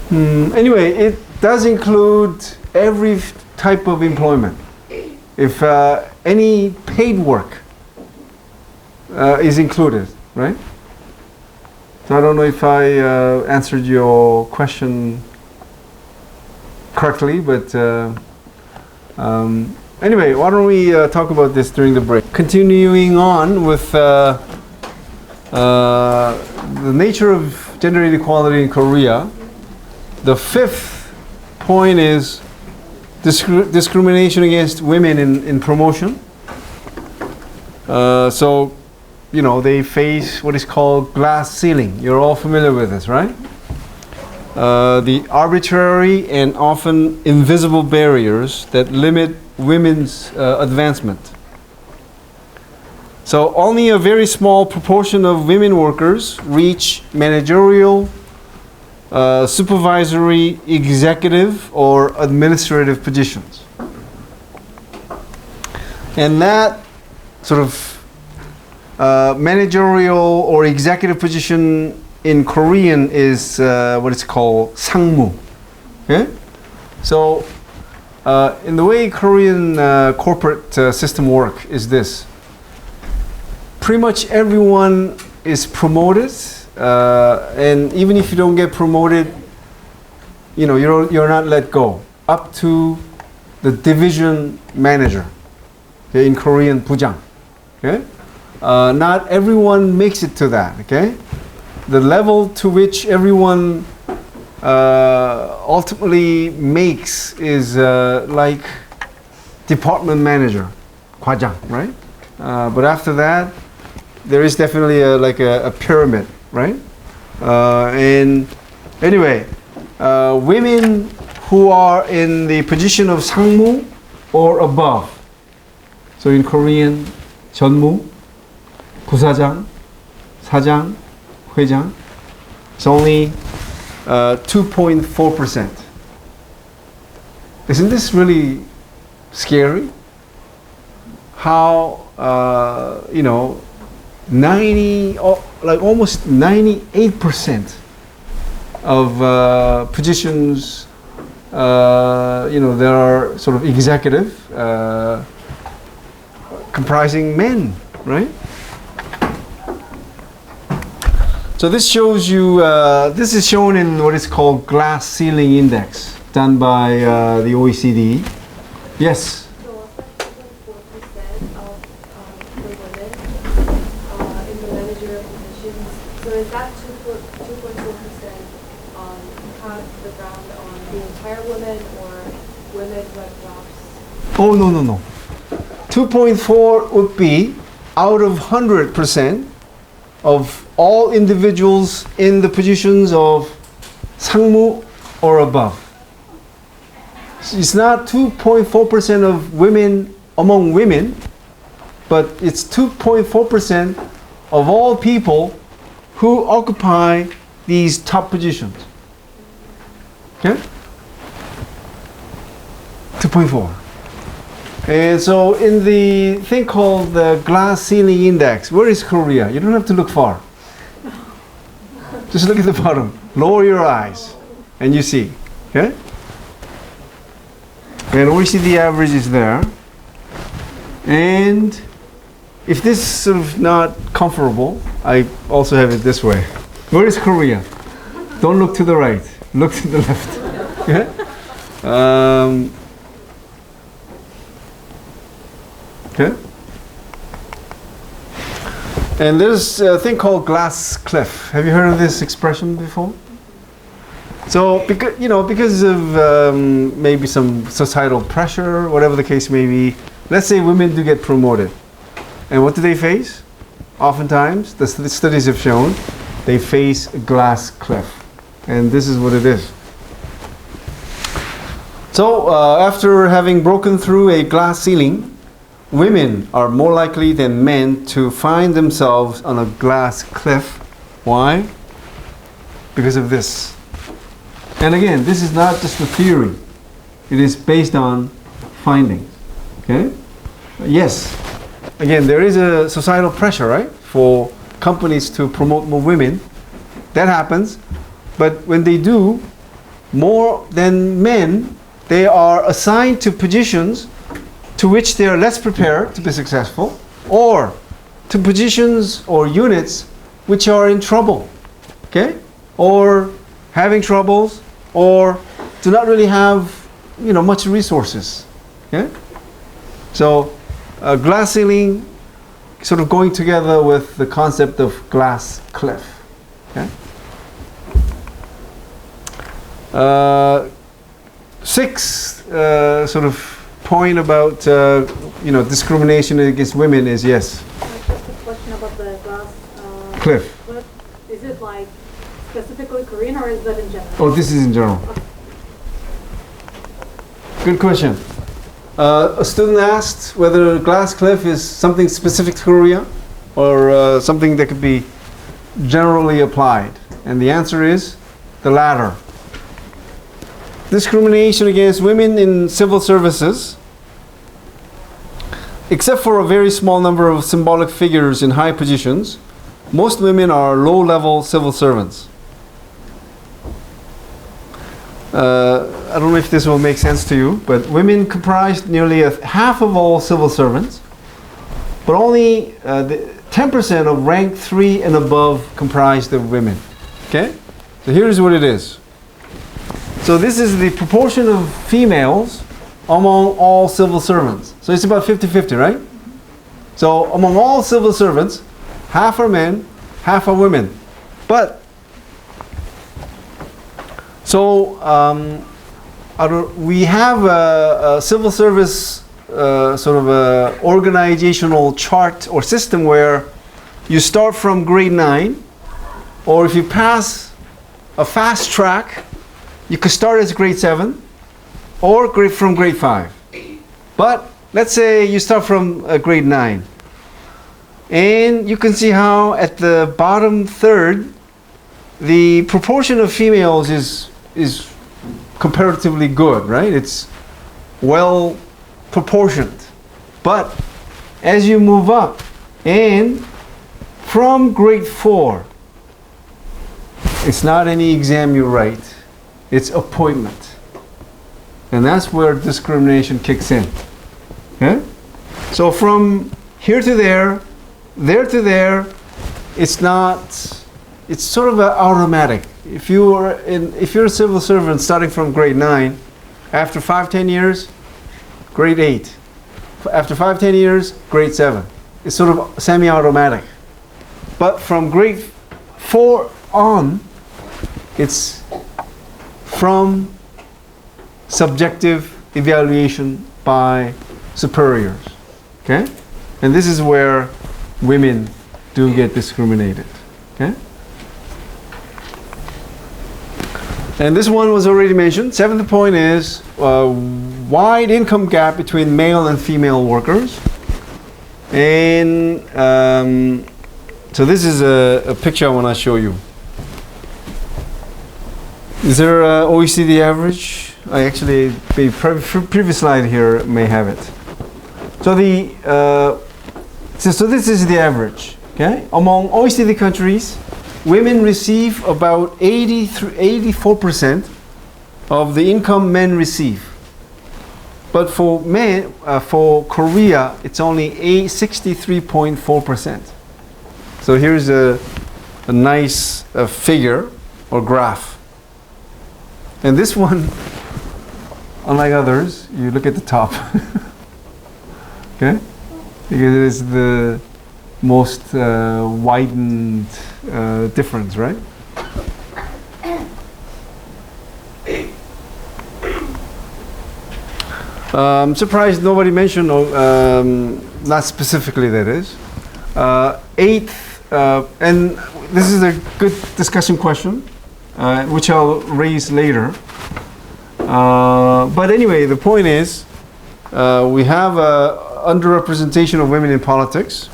similar. Anyway, it does include every type of employment. If any paid work is included, right? So I don't know if I answered your question correctly, but anyway, why don't we talk about this during the break? Continuing on with the nature of gender inequality in Korea, the fifth point is discrimination against women in promotion. So, they face what is called glass ceiling. You're all familiar with this, right? The arbitrary and often invisible barriers that limit women's advancement. So only a very small proportion of women workers reach managerial, supervisory, executive, or administrative positions. And that sort of managerial or executive position in Korean is what is called 상무. Okay? So in the way Korean corporate system work is this. Pretty much everyone is promoted, and even if you don't get promoted, you're not let go up to the division manager. Okay? In Korean, 부장. Okay? Not everyone makes it to that. Okay? The level to which everyone ultimately makes is like department manager, 과장, right? But after that, there is definitely a pyramid, right? And anyway, women who are in the position of 상무 or above. So in Korean, 전무, 부사장, 사장, 회장. It's only 2.4%. Isn't this really scary? How 90, like almost 98% of positions, there are sort of executive, comprising men, right? So this shows you, this is shown in what is called glass ceiling index, done by the OECD. Yes? So affecting 4% of the women in the managerial positions. So is that 2.4% kind of the ground on the entire women or women who have jobs? Oh, no. 2.4 would be out of 100% of all individuals in the positions of 상무 or above. It's not 2.4% of women among women, but it's 2.4% of all people who occupy these top positions. Okay? 2.4. And so in the thing called the glass ceiling index, where is Korea? You don't have to look far. Just look at the bottom. Lower your eyes and you see. Okay? And OECD average is there. And if this is sort of not comfortable, I also have it this way. Where is Korea? Don't look to the right. Look to the left. Okay? Okay? And there's a thing called glass cliff. Have you heard of this expression before? So because of maybe some societal pressure, whatever the case may be, let's say women do get promoted. And what do they face? Oftentimes, the studies have shown, they face a glass cliff. And this is what it is. So after having broken through a glass ceiling, women are more likely than men to find themselves on a glass cliff. Why? Because of this. And again, this is not just a theory. It is based on findings. Okay? Yes. Again, there is a societal pressure, right? For companies to promote more women. That happens. But when they do, more than men, they are assigned to positions to which they are less prepared to be successful, or to positions or units which are in trouble, okay, or having troubles, or do not really have much resources. Okay, so glass ceiling sort of going together with the concept of glass cliff. Okay. Sixth sort of point about discrimination against women is yes. Just a question about the glass cliff. cliff. Is it like specifically Korean or is that in general? Oh, this is in general. Good question. A student asked whether glass cliff is something specific to Korea or something that could be generally applied. And the answer is the latter. Discrimination against women in civil services, except for a very small number of symbolic figures in high positions, most women are low-level civil servants. I don't know if this will make sense to you, but women comprise nearly half of all civil servants, but only 10% of rank 3 and above comprised of women. Okay? So here's what it is. So this is the proportion of females among all civil servants. So it's about 50-50, right? So among all civil servants, half are men, half are women. But, so we have a civil service sort of a organizational chart or system where you start from grade 9, or if you pass a fast track, you could start as grade 7 or from grade 5. But let's say you start from grade 9. And you can see how at the bottom third, the proportion of females is comparatively good, right? It's well proportioned. But as you move up, and from grade 4, it's not any exam you write, it's appointment. And that's where discrimination kicks in. Okay? So from here to there to there, it's sort of automatic. If you're a civil servant starting from grade 9, after 5-10 years, grade 8. After 5-10 years, grade 7. It's sort of semi-automatic. But from grade 4 on, it's from subjective evaluation by superiors. Okay? And this is where women do get discriminated. Okay? And this one was already mentioned. Seventh point is wide income gap between male and female workers. And so this is a picture I want to show you. Is there an OECD average? I actually, the previous slide here may have it. So so this is the average. Okay, among OECD countries, women receive about 84% of the income men receive. But for men, for Korea, it's only 63.4%. So here's a nice figure or graph. And this one, unlike others, you look at the top. Okay? Because it is the most widened difference, right? I'm surprised nobody mentioned, not specifically that is. Eighth, and this is a good discussion question, which I'll raise later. But anyway, the point is, we have underrepresentation of women in politics.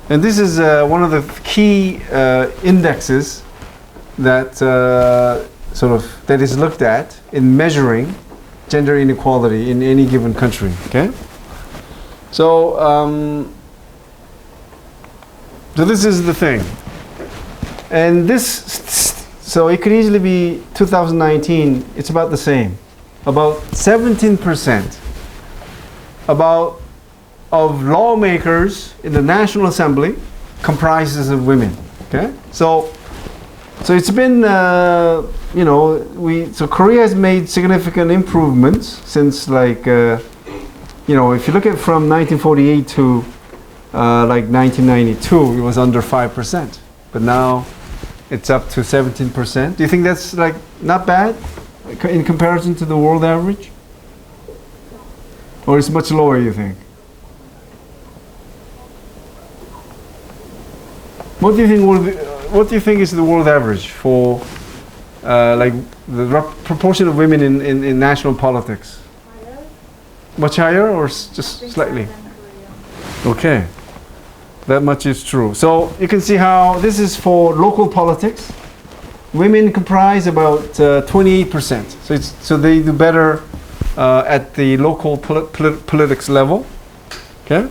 And this is one of the key indexes that that is looked at in measuring gender inequality in any given country. Okay, so so this is the thing, and so it could easily be 2019. It's about the same, about 17% of lawmakers in the National Assembly comprises of women. Okay, so it's been so Korea has made significant improvements since if you look at from 1948 to 1992, it was under 5%, but now it's up to 17%. Do you think that's not bad in comparison to the world average, or it's much lower? You think? What do you think is the world average for the proportion of women in national politics? Higher? Much higher, or just slightly? Okay, that much is true. So you can see how this is for local politics. Women comprise about 28%. So they do better at the local politics level. Okay.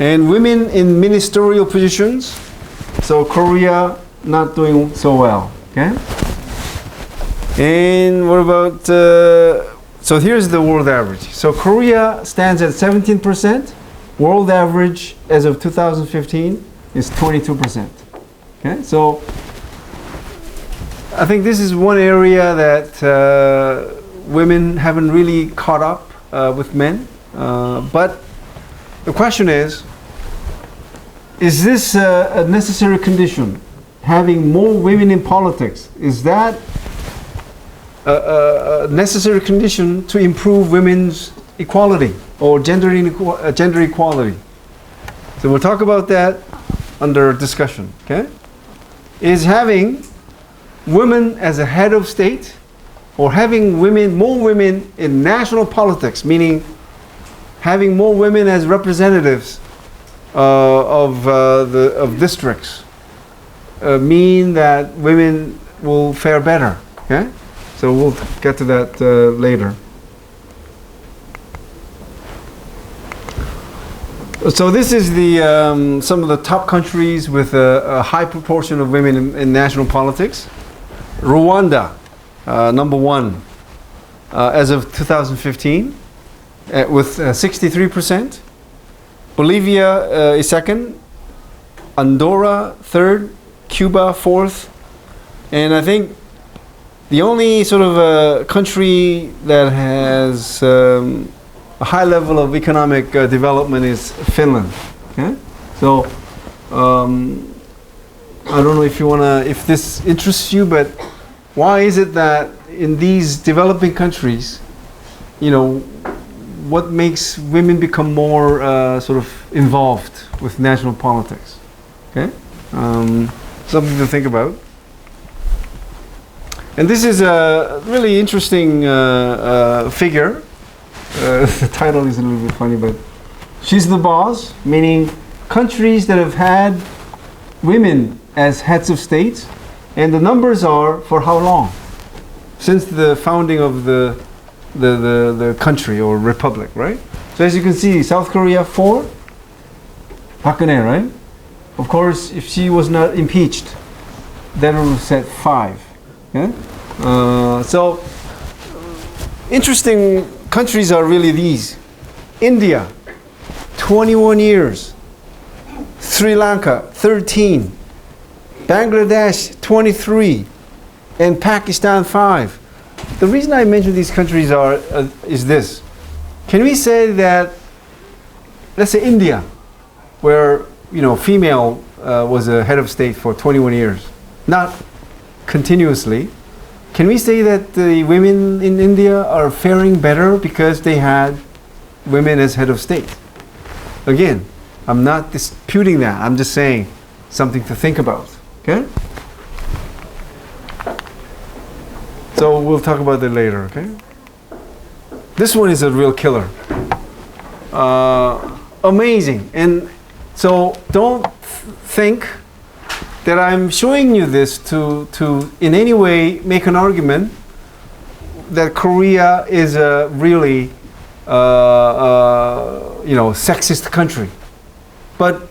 And women in ministerial positions, so Korea not doing so well. Okay. And what about? So here's the world average. So Korea stands at 17%. World average as of 2015 is 22%. Okay. So I think this is one area that women haven't really caught up with men, but the question is this a necessary condition? Having more women in politics, is that a necessary condition to improve women's equality or gender equality. So we'll talk about that under discussion. Okay, is having women as a head of state, or having more women in national politics, meaning having more women as representatives of districts, mean that women will fare better. Okay, so we'll get to that later. So this is the some of the top countries with a high proportion of women in national politics. Rwanda, number 1, as of 2015, with 63%. Bolivia is second. Andorra third. Cuba fourth. And I think the only sort of country that has a high level of economic development is Finland. Okay? So I don't know if this interests you, but why is it that in these developing countries, what makes women become more sort of involved with national politics? Okay, something to think about. And this is a really interesting figure. The title is a little bit funny, but she's the boss, meaning countries that have had women as heads of states, and the numbers are for how long? Since the founding of the country or republic, right? So as you can see, South Korea 4, Park Geun-hye, right? Of course, if she was not impeached, that would have said 5. Yeah? So interesting countries are really these: India, 21 years; Sri Lanka, 13; Bangladesh, 23; and Pakistan, 5. The reason I mention these countries is this: can we say that, let's say India, where female was a head of state for 21 years, not continuously, can we say that the women in India are faring better because they had women as head of state? Again, I'm not disputing that. I'm just saying something to think about. Okay? So we'll talk about that later. Okay? This one is a real killer. Amazing. And so don't think that I'm showing you this to in any way make an argument that Korea is a really sexist country. But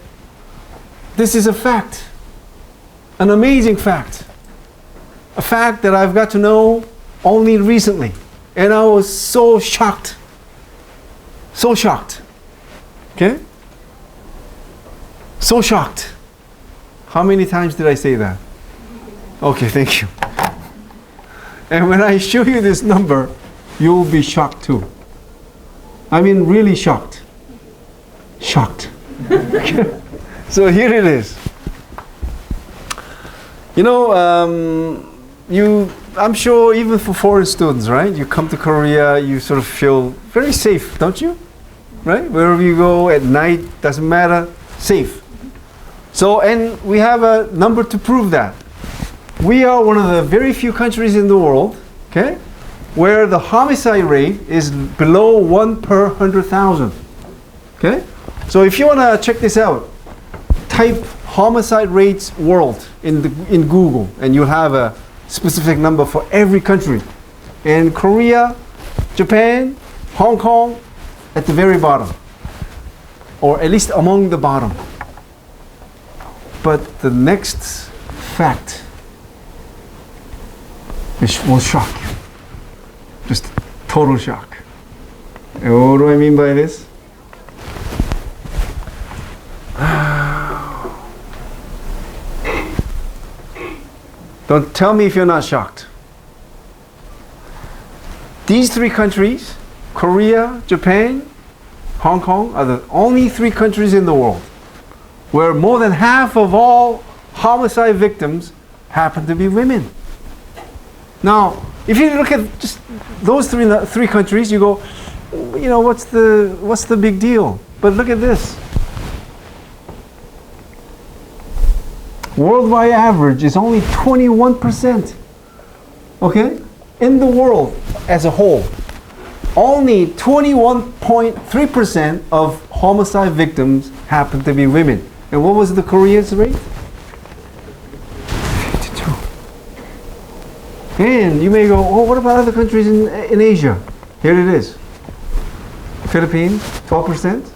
this is a fact, an amazing fact, a fact that I've got to know only recently, and I was so shocked, okay? So shocked. How many times did I say that? Okay, thank you. And when I show you this number, you'll be shocked too. I mean, really shocked. Shocked. So here it is. I'm sure even for foreign students, right? You come to Korea, you sort of feel very safe, don't you? Right? Wherever you go at night, doesn't matter, safe. So, and we have a number to prove that. We are one of the very few countries in the world, okay, where the homicide rate is below 1 per 100,000. Okay? So if you want to check this out, type homicide rates world in Google, and you'll have a specific number for every country. And Korea, Japan, Hong Kong, at the very bottom, or at least among the bottom. But the next fact will shock you. Just total shock. And what do I mean by this? Don't tell me if you're not shocked. These 3 countries, Korea, Japan, Hong Kong, are the only 3 countries in the world where more than half of all homicide victims happen to be women. Now, If you look at just those three countries, you go, you know, what's the big deal? But look at this. Worldwide average is only 21%. Okay? In the world as a whole, only 21.3% of homicide victims happen to be women. And what was the Korea's rate? 52. And you may go, oh, what about other countries in Asia? Here it is. Philippines, 12%.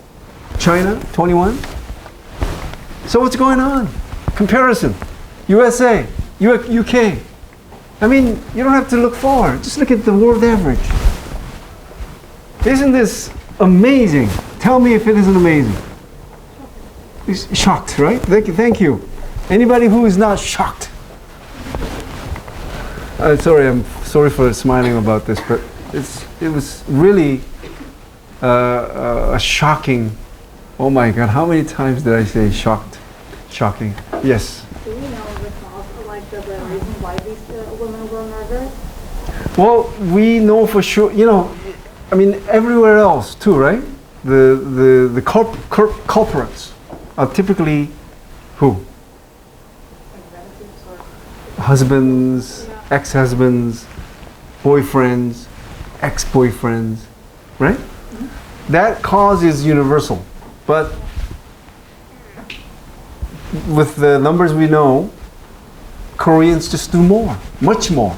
China, 21. So what's going on? Comparison. USA, UK. I mean, you don't have to look far. Just look at the world average. Isn't this amazing? Tell me if it isn't amazing. He's shocked, right? Thank you. Anybody who is not shocked? I'm sorry for smiling about this, but it was really a shocking. Oh my God! How many times did I say shocked? Shocking. Yes. Do we know the cause, like the reason why these women were murdered? Well, we know for sure. You know, I mean, everywhere else too, right? The culprits are typically who? Relatives or Husbands, ex-husbands, boyfriends, ex-boyfriends, right? That cause is universal, but with the numbers we know, Koreans just do more, much more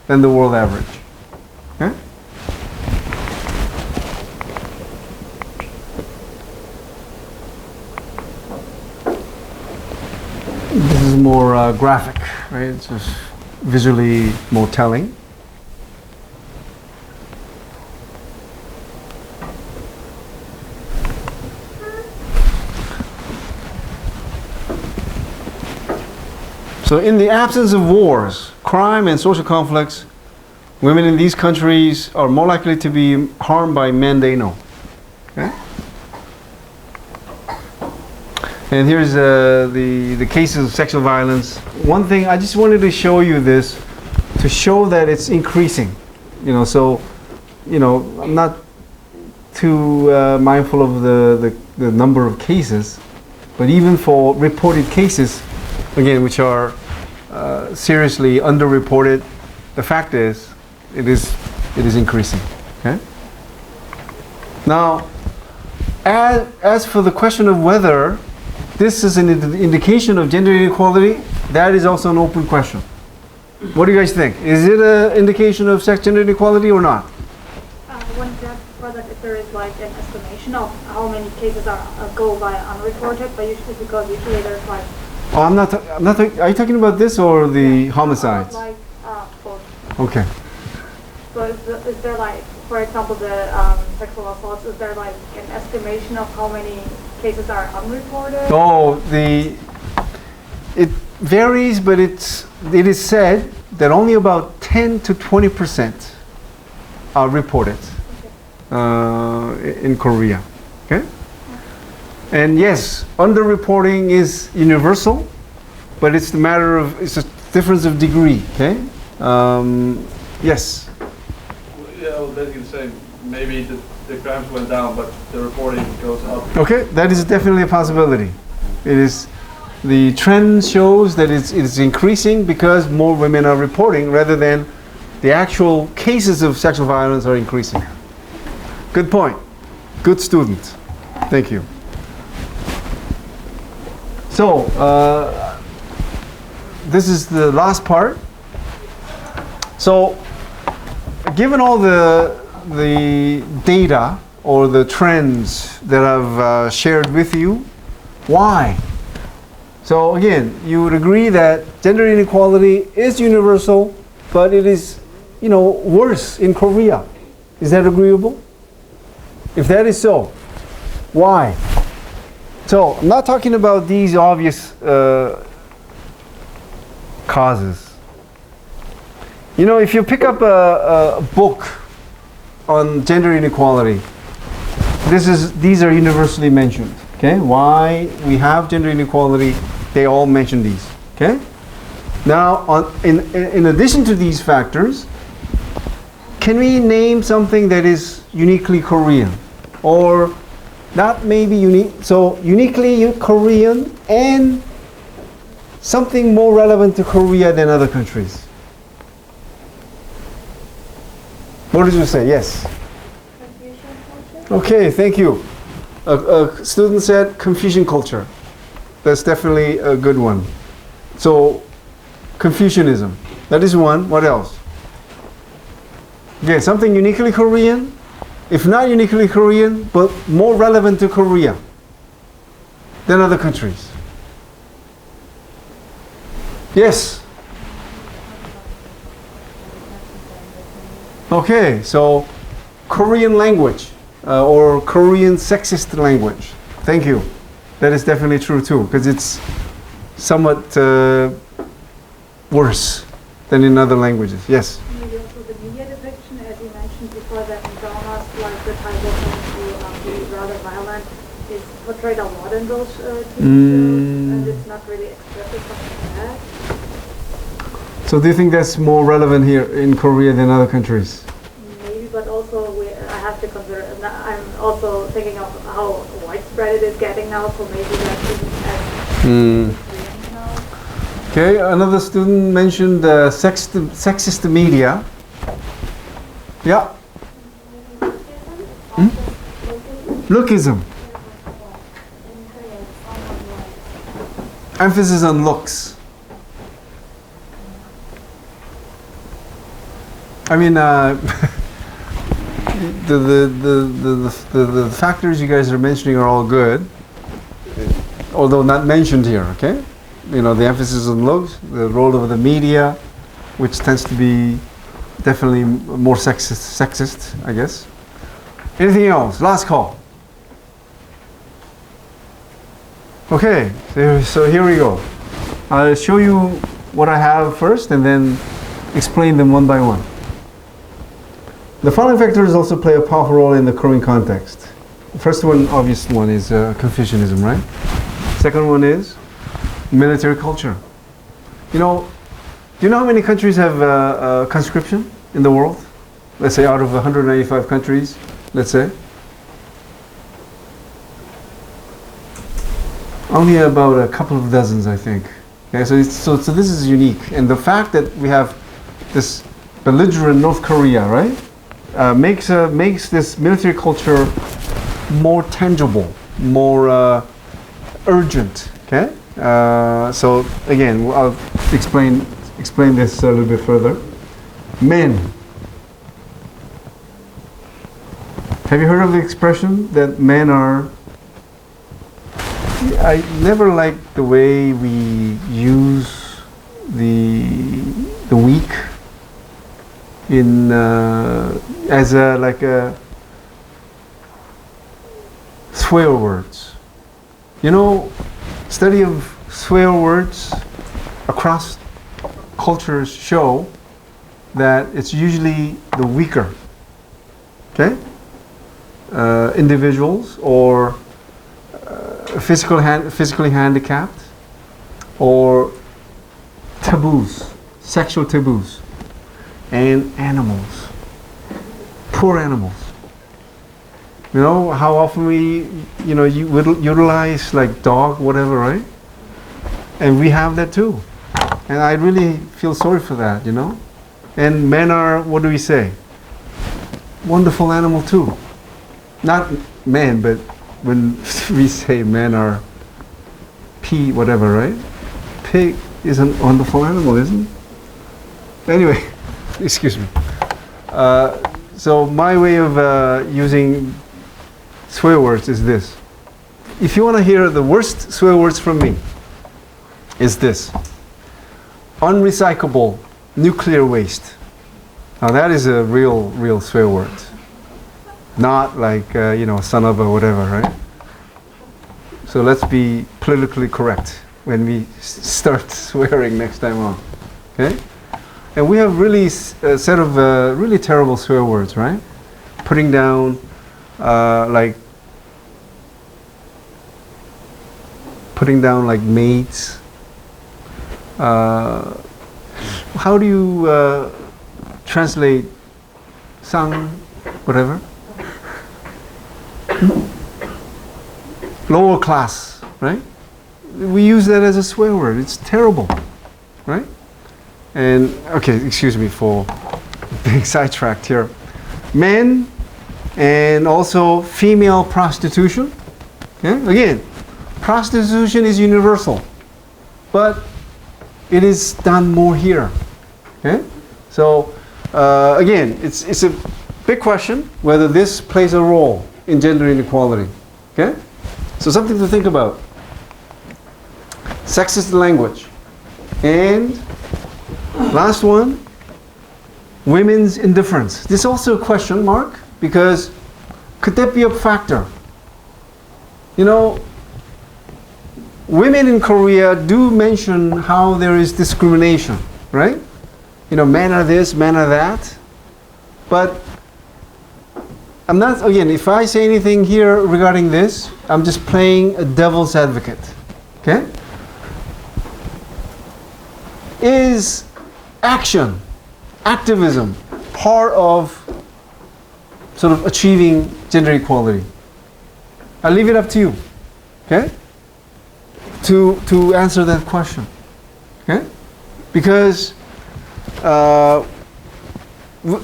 than the world average. Okay? This is more graphic, right? It's just visually more telling. So in the absence of wars, crime and social conflicts, women in these countries are more likely to be harmed by men they know. Okay? And here's the cases of sexual violence. One thing, I just wanted to show you this to show that it's increasing. You know, so, you know, I'm not too mindful of the number of cases, but even for reported cases, again, which are seriously underreported, the fact is, it is increasing. Okay. Now, as for the question of whether this is an indication of gender inequality, that is also an open question. What do you guys think? Is it an indication of gender inequality or not? One further, if there is like an estimation of how many cases go by unreported, but usually there's like. Oh, I'm not. Are you talking about this or the homicides? Like both. Okay. So is there like, for example, the sexual assaults? Is there like an estimation of how many cases are unreported? Oh, it varies, but it is said that only about 10 to 20% are reported in Korea. Okay. And yes, underreporting is universal, but it's a difference of degree. Okay. Yes. Yeah, I was basically saying maybe the crimes went down, but the reporting goes up. Okay, that is definitely a possibility. It is. The trend shows that it's increasing because more women are reporting rather than the actual cases of sexual violence are increasing. Good point. Good student. Thank you. So, this is the last part. So, given all the data or the trends that I've shared with you, why? So again, you would agree that gender inequality is universal, but it is, worse in Korea. Is that agreeable? If that is so, why? So I'm not talking about these obvious causes. If you pick up a book on gender inequality, these are universally mentioned. Okay, why we have gender inequality? They all mention these. Okay. Now, in addition to these factors, Can we name something that is uniquely Korean? Or not maybe unique, so uniquely Korean and something more relevant to Korea than other countries? What did you say? Yes. Confucian culture. Okay, thank you. A student said Confucian culture. That's definitely a good one. So, Confucianism. That is one. What else? Okay, something uniquely Korean. If not uniquely Korean, but more relevant to Korea than other countries. Yes. Okay, so Korean language or Korean sexist language. Thank you. That is definitely true too, because it's somewhat worse than in other languages. Yes. Maybe also the media depiction, as you mentioned before, that in dramas like the Thai version be rather violent, is portrayed a lot in those TV shows, and it's not really expressive something bad. So do you think that's more relevant here in Korea than other countries? Maybe, but also I have to consider, and I'm also thinking of how widespread it is getting now, so maybe that isn't as Korean now. Okay, another student mentioned sexist media. Yeah. Lookism. Emphasis on looks. I mean, the factors you guys are mentioning are all good, although not mentioned here. Okay, you know, the emphasis on looks, the role of the media, which tends to be definitely more sexist, I guess. Anything else? Last call. Okay, so here we go. I'll show you what I have first, and then explain them one by one. The following factors also play a powerful role in the Korean context. The first one, obvious one, is Confucianism, right? Second one is military culture. You know, do you know how many countries have conscription in the world? Let's say out of 195 countries, let's say. Only about a couple of dozens, I think. Okay, so this is unique. And the fact that we have this belligerent North Korea, right? Makes this military culture more tangible, more urgent. Okay, so again, I'll explain this a little bit further. Men. Have you heard of the expression that men are? I never liked the way we use the weak in as a swear words. You know, study of swear words across cultures show that it's usually the weaker, okay, individuals or physically handicapped, or taboos, sexual taboos, and animals, poor animals. You know how often we, you utilize like dog, whatever, right? And we have that too. And I really feel sorry for that, you know? And men are, what do we say? Wonderful animal too. Not men, but when we say men are whatever, right? Pig is a wonderful animal, isn't it? Anyway, excuse me. So my way of using swear words is this. If you want to hear the worst swear words from me, is this. Unrecyclable nuclear waste. Now that is a real swear word. Not like, son of a whatever, right? So let's be politically correct when we start swearing next time on, okay? And we have really a set of really terrible swear words, right? Putting down, like mates. How do you translate sang, whatever. Lower class, right? We use that as a swear word. It's terrible, right? And, okay, excuse me for being sidetracked here. Men and also female prostitution. Yeah? Again, prostitution is universal, but it is done more here. Okay? So, again, it's a big question whether this plays a role in gender inequality. Okay? So something to think about. Sexist language. And last one, women's indifference. This is also a question mark, because could that be a factor? You know, women in Korea do mention how there is discrimination, right? You know, men are this, men are that. But I'm not, again, if I say anything here regarding this, I'm just playing a devil's advocate. Okay? Is action, activism, part of sort of achieving gender equality? I'll leave it up to you, okay? To answer that question, okay? Because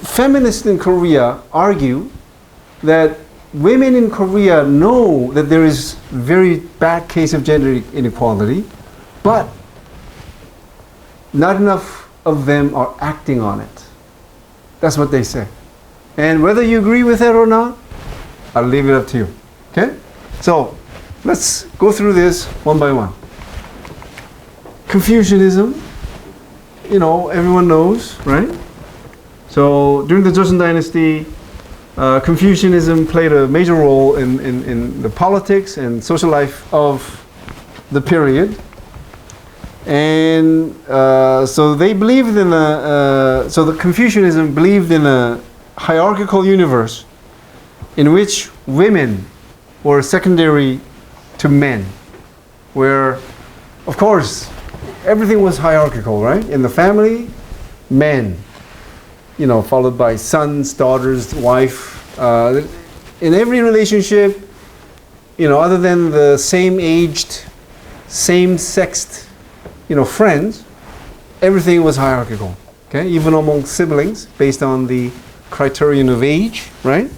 feminists in Korea argue that women in Korea know that there is very bad case of gender inequality, but not enough of them are acting on it. That's what they say. And whether you agree with that or not, I'll leave it up to you. Okay? So, let's go through this one by one. Confucianism, you know, everyone knows, right? So, during the Joseon Dynasty, Confucianism played a major role in the politics and social life of the period. And so they believed in so the Confucianism believed in a hierarchical universe in which women were secondary to men, where, of course, everything was hierarchical, right? In the family, men, you know, followed by sons, daughters, wife. In every relationship, you know, other than the same-aged, same-sexed, you know, friends, everything was hierarchical. Okay, even among siblings, based on the criterion of age, right?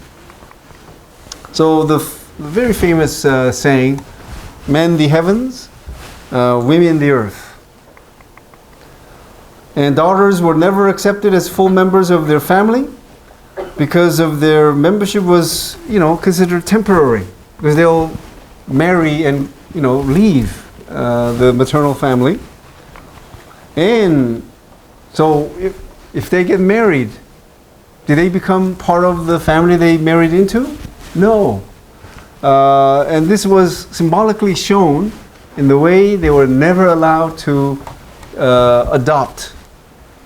So the very famous saying, "Men the heavens, women the earth." And daughters were never accepted as full members of their family because of their membership was, you know, considered temporary, because they'll marry and, you know, leave the maternal family. And so if they get married, do they become part of the family they married into? No. And this was symbolically shown in the way they were never allowed to adopt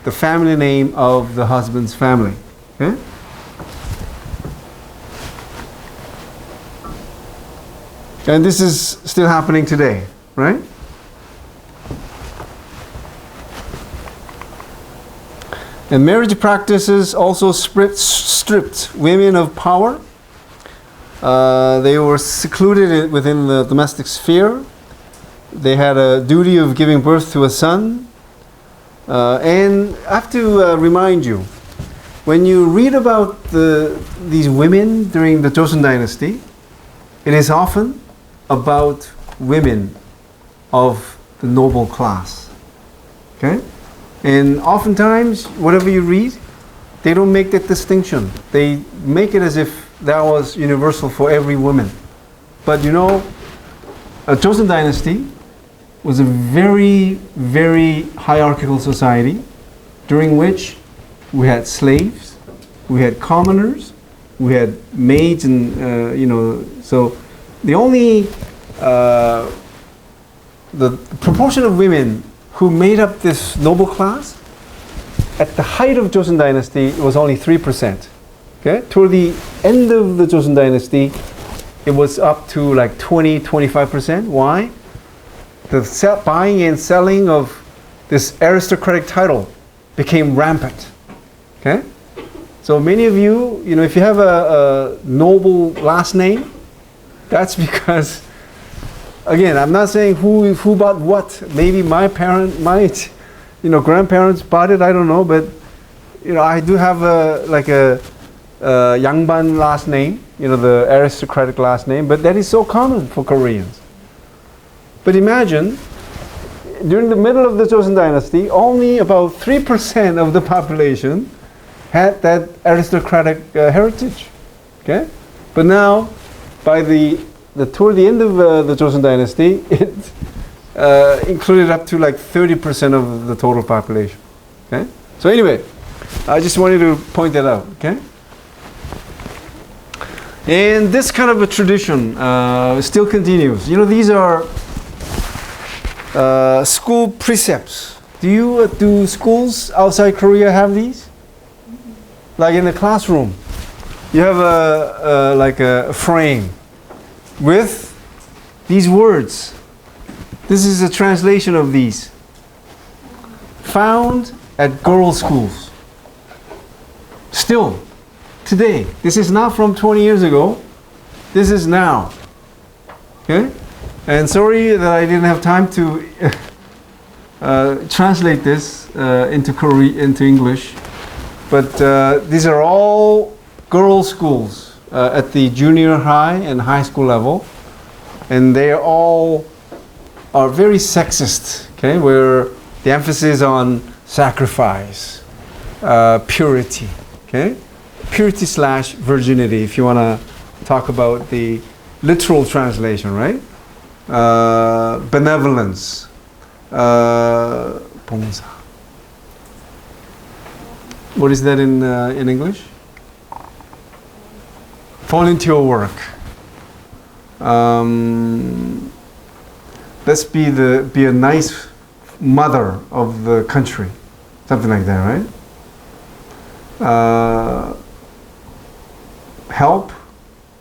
the family name of the husband's family. Okay? And this is still happening today, right? And marriage practices also stripped women of power. They were secluded within the domestic sphere. They had a duty of giving birth to a son. And I have to remind you, when you read about these women during the Joseon Dynasty, it is often about women of the noble class. Okay? And oftentimes, whatever you read, they don't make that distinction. They make it as if that was universal for every woman. But you know, a Joseon Dynasty was a very, very hierarchical society during which we had slaves, we had commoners, we had maids, and you know, so the only the proportion of women who made up this noble class at the height of Joseon Dynasty, it was only 3%. Okay, toward the end of the Joseon Dynasty, it was up to like 20-25%. Why? The buying and selling of this aristocratic title became rampant. Okay, So many of you, if you have a noble last name, that's because, again, I'm not saying who bought what. Maybe my grandparents bought it. I don't know, but I do have a Yangban last name, the aristocratic last name. But that is so common for Koreans. But imagine, during the middle of the Joseon Dynasty, only about 3% of the population had that aristocratic heritage. Okay, but now, by toward the end of the Joseon Dynasty, it included up to like 30% of the total population. Okay, so anyway, I just wanted to point that out. Okay, and this kind of a tradition still continues. These are school precepts. Do schools outside Korea have these? Like in the classroom, you have a frame with these words. This is a translation of these. Found at girls' schools. Still, today. This is not from 20 years ago. This is now. Okay? And sorry that I didn't have time to translate this into English. But these are all girls' schools at the junior high and high school level. And they all are very sexist, okay? Where the emphasis on sacrifice, purity, okay? Purity / virginity, if you want to talk about the literal translation, right? Benevolence, 봉사. What is that in English? Volunteer work. Let's be a nice mother of the country, something like that, right? Help,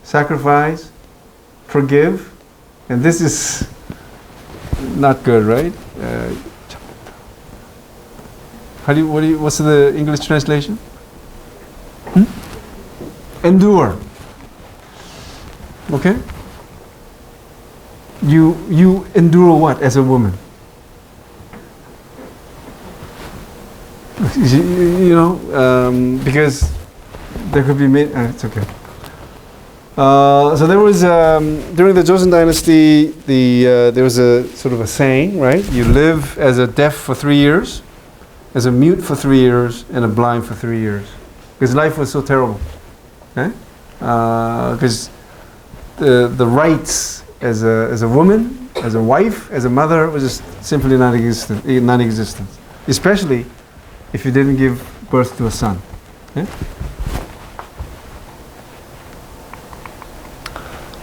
sacrifice, forgive, and this is not good, right? What's the English translation? Endure. Okay? You endure what as a woman? Because there could be it's okay. So there was during the Joseon Dynasty, there was a sort of a saying, right? You live as a deaf for 3 years, as a mute for 3 years, and a blind for 3 years, because life was so terrible. Okay? Because the rights as a woman, as a wife, as a mother was just simply non-existent. Especially if you didn't give birth to a son. Okay?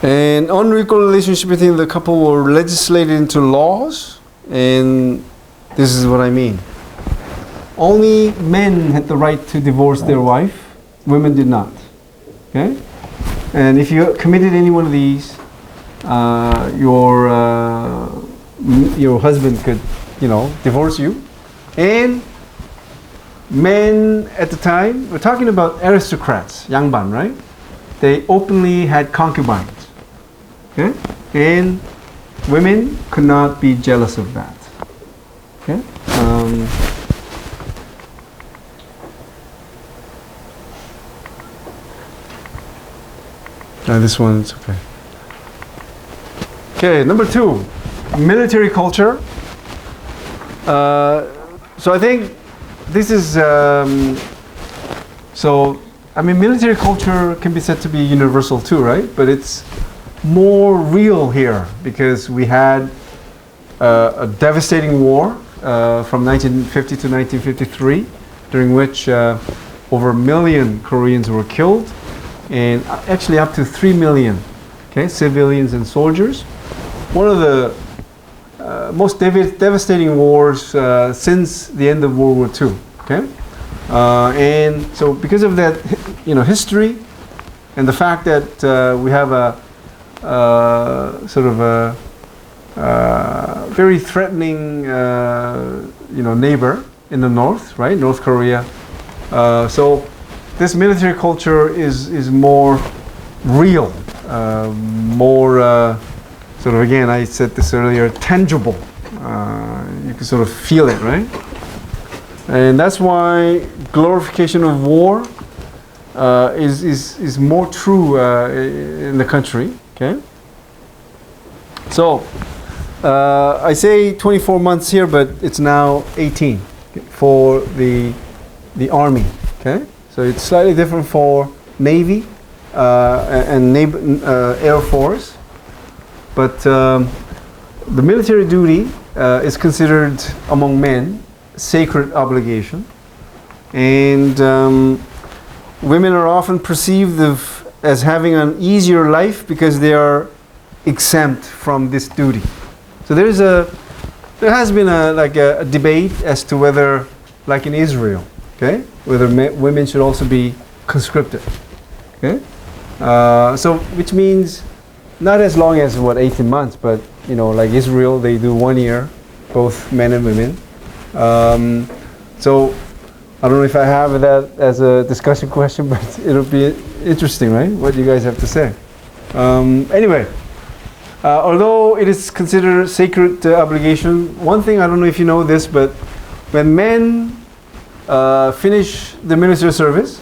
And unequal relationship between the couple were legislated into laws, and this is what I mean. Only men had the right to divorce their wife, women did not. Okay? And if you committed any one of these, your husband could, divorce you. And men at the time, we're talking about aristocrats, Yangban, right? They openly had concubines. Okay? And women could not be jealous of that. Okay? This one's okay. Okay, number 2, military culture. So I think this is military culture can be said to be universal too, right? But it's more real here because we had a devastating war from 1950 to 1953, during which over 1 million Koreans were killed, and actually up to 3 million, okay, civilians and soldiers. One of the most devastating wars since the end of World War II. Okay, and so because of that, history, and the fact that we have a sort of a very threatening, neighbor in the north, right, North Korea. So this military culture is more real, more sort of, again, I said this earlier, tangible. You can sort of feel it, right? And that's why glorification of war is more true in the country. Okay. So I say 24 months here, but it's now 18 for the army. Okay. So it's slightly different for Navy and Air Force, but the military duty is considered among men sacred obligation, and women are often perceived as having an easier life because they are exempt from this duty. So there has been a debate as to whether, like in Israel, okay, whether women should also be conscripted. Okay, so which means not as long as 18 months, but like Israel, they do 1 year, both men and women. So I don't know if I have that as a discussion question, but it'll be interesting, right? What you guys have to say. Anyway, although it is considered sacred obligation, one thing, I don't know if you know this, but when men finish the military service,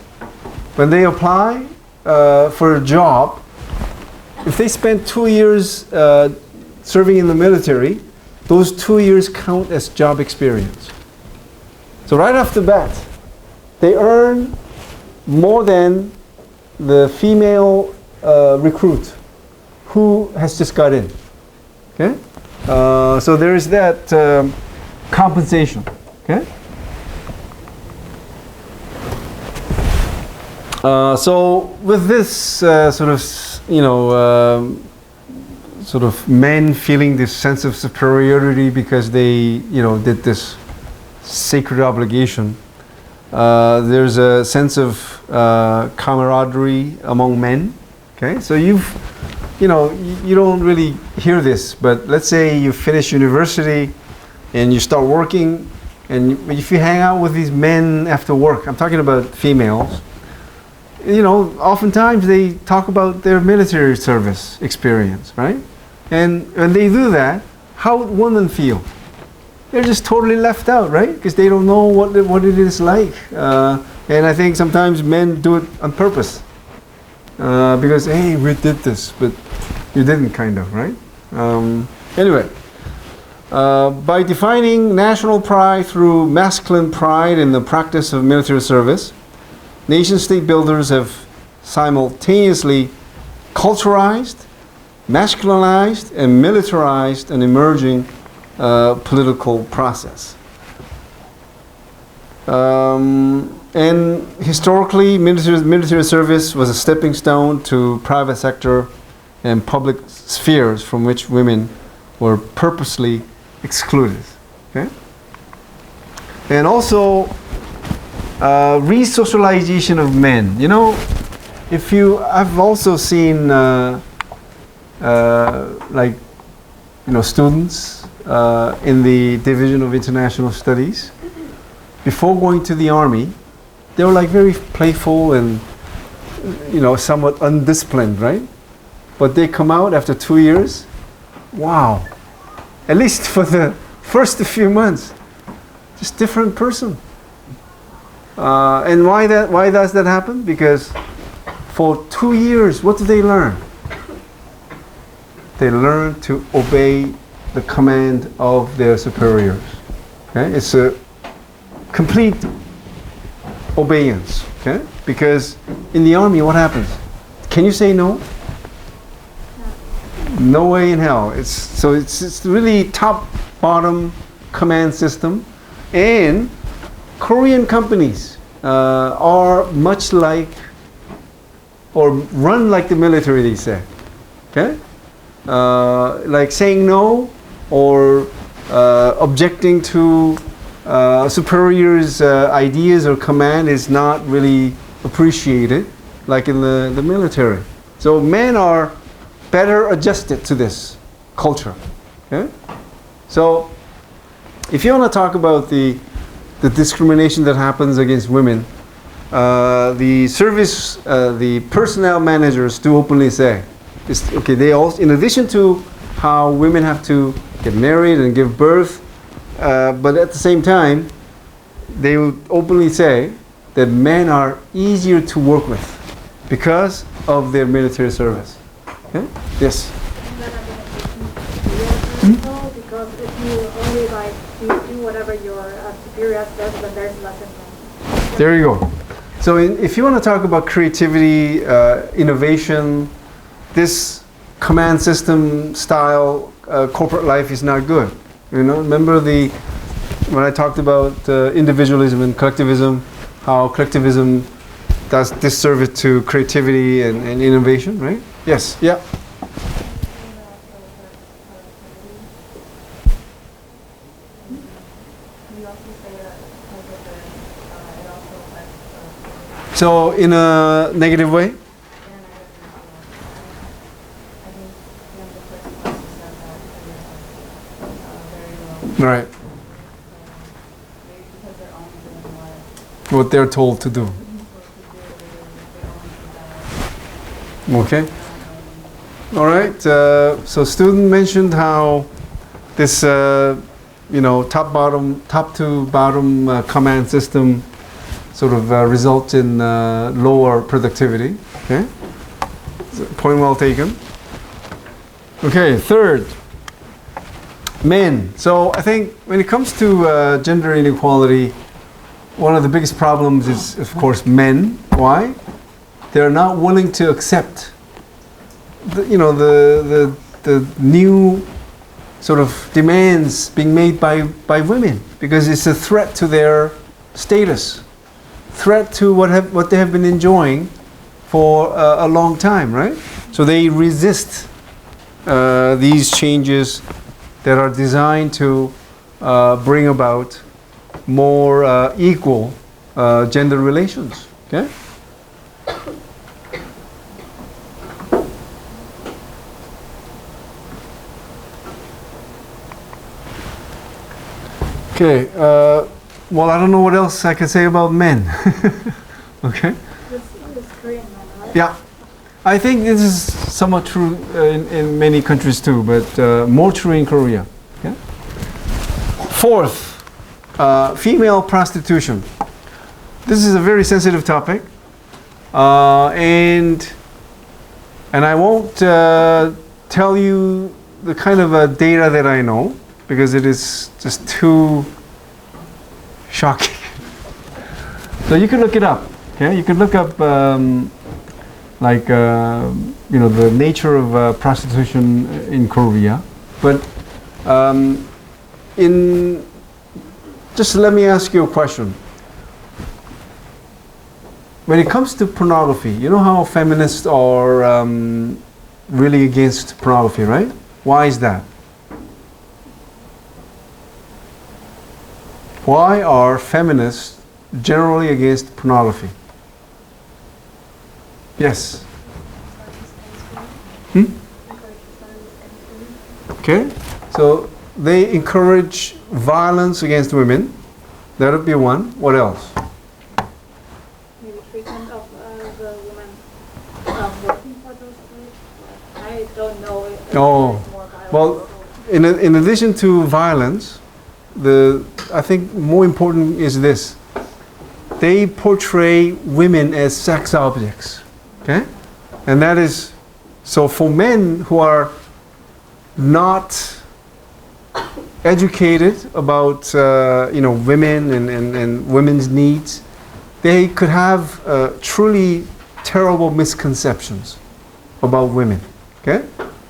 when they apply for a job, if they spend 2 years serving in the military, those 2 years count as job experience. So right off the bat, they earn more than the female recruit who has just got in. Okay, so there is that compensation. Okay. So with this sort of sort of men feeling this sense of superiority because they did this sacred obligation, there's a sense of camaraderie among men. Okay, so you don't really hear this, but let's say you finish university and you start working, and if you hang out with these men after work, I'm talking about females, oftentimes they talk about their military service experience, right? And when they do that, how would women feel? They're just totally left out, right? Because they don't know what it is like. And I think sometimes men do it on purpose. Because, hey, we did this, but you didn't, kind of, right? Anyway, by defining national pride through masculine pride in the practice of military service, nation-state builders have simultaneously culturalized, masculinized, and militarized an emerging political process. And historically, military service was a stepping stone to private sector and public spheres from which women were purposely excluded. Okay? And also, re-socialization of men. I've also seen students in the Division of International Studies, before going to the army, they were like very playful and somewhat undisciplined, right? But they come out after 2 years, wow, at least for the first few months, just different person. And why does that happen? Because for 2 years, what do they learn? They learn to obey the command of their superiors. Okay? It's a complete obedience. Okay? Because in the army, what happens? Can you say no? No way in hell. It's really top-bottom command system, and Korean companies are much like, or run like the military, they say. Okay? Like saying no or objecting to superiors' ideas or command is not really appreciated like in the military. So men are better adjusted to this culture. Okay? So if you want to talk about the discrimination that happens against women, the service, the personnel managers do openly say, okay, they also, in addition to how women have to get married and give birth, but at the same time, they will openly say that men are easier to work with because of their military service. Okay? Yes? Because if you only like you do whatever your superior does, then there's less involvement. There you go. So if you want to talk about creativity, innovation, this command system style corporate life is not good. You know, remember when I talked about individualism and collectivism, how collectivism does disservice to creativity and innovation, right? Yes, yeah. So in a negative way? Right. What they're told to do. Okay. All right. So student mentioned how this, top to bottom command system sort of results in lower productivity. Okay. Point well taken. Okay. Third. Men. So I think when it comes to gender inequality, one of the biggest problems is, of course, men. Why? They're not willing to accept the new sort of demands being made by women, because it's a threat to their status, threat to what they have been enjoying for a long time, right? So they resist these changes that are designed to bring about more equal gender relations. Okay. Okay. Well, I don't know what else I can say about men. Okay. This Korean man, right? Yeah. I think this is somewhat true in many countries too, but more true in Korea. Yeah? Fourth, female prostitution. This is a very sensitive topic, and I won't tell you the kind of data that I know, because it is just too shocking. So you can look it up. Okay, you can look up the nature of prostitution in Korea. But just let me ask you a question. When it comes to pornography, you know how feminists are really against pornography, right? Why is that? Why are feminists generally against pornography? Yes. Okay. So they encourage violence against women. That would be one. What else? Maybe treatment of the women working for those groups. I don't know if there's more violence. Well, in addition to violence, I think more important is this. They portray women as sex objects. Okay? And that is, so for men who are not educated about women and women's needs, they could have truly terrible misconceptions about women. Okay?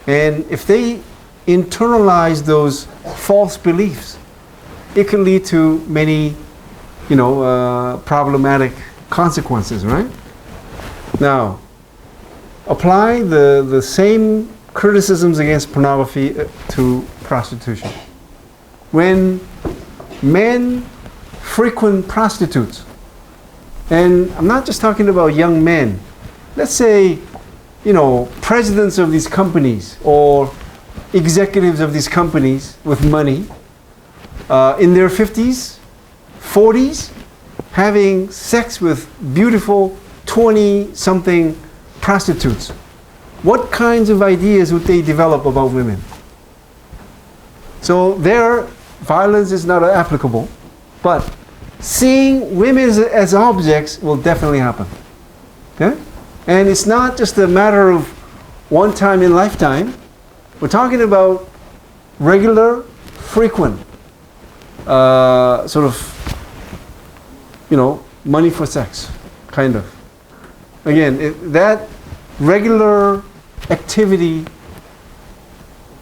And if they internalize those false beliefs, it can lead to many problematic consequences, right? Now, apply the same criticisms against pornography to prostitution. When men frequent prostitutes, and I'm not just talking about young men, let's say, presidents of these companies or executives of these companies with money, in their 50s, 40s, having sex with beautiful 20-something prostitutes, what kinds of ideas would they develop about women? So there, violence is not applicable, but seeing women as objects will definitely happen. Okay? And it's not just a matter of one time in lifetime. We're talking about regular, frequent, sort of, money for sex, kind of. Again, that regular activity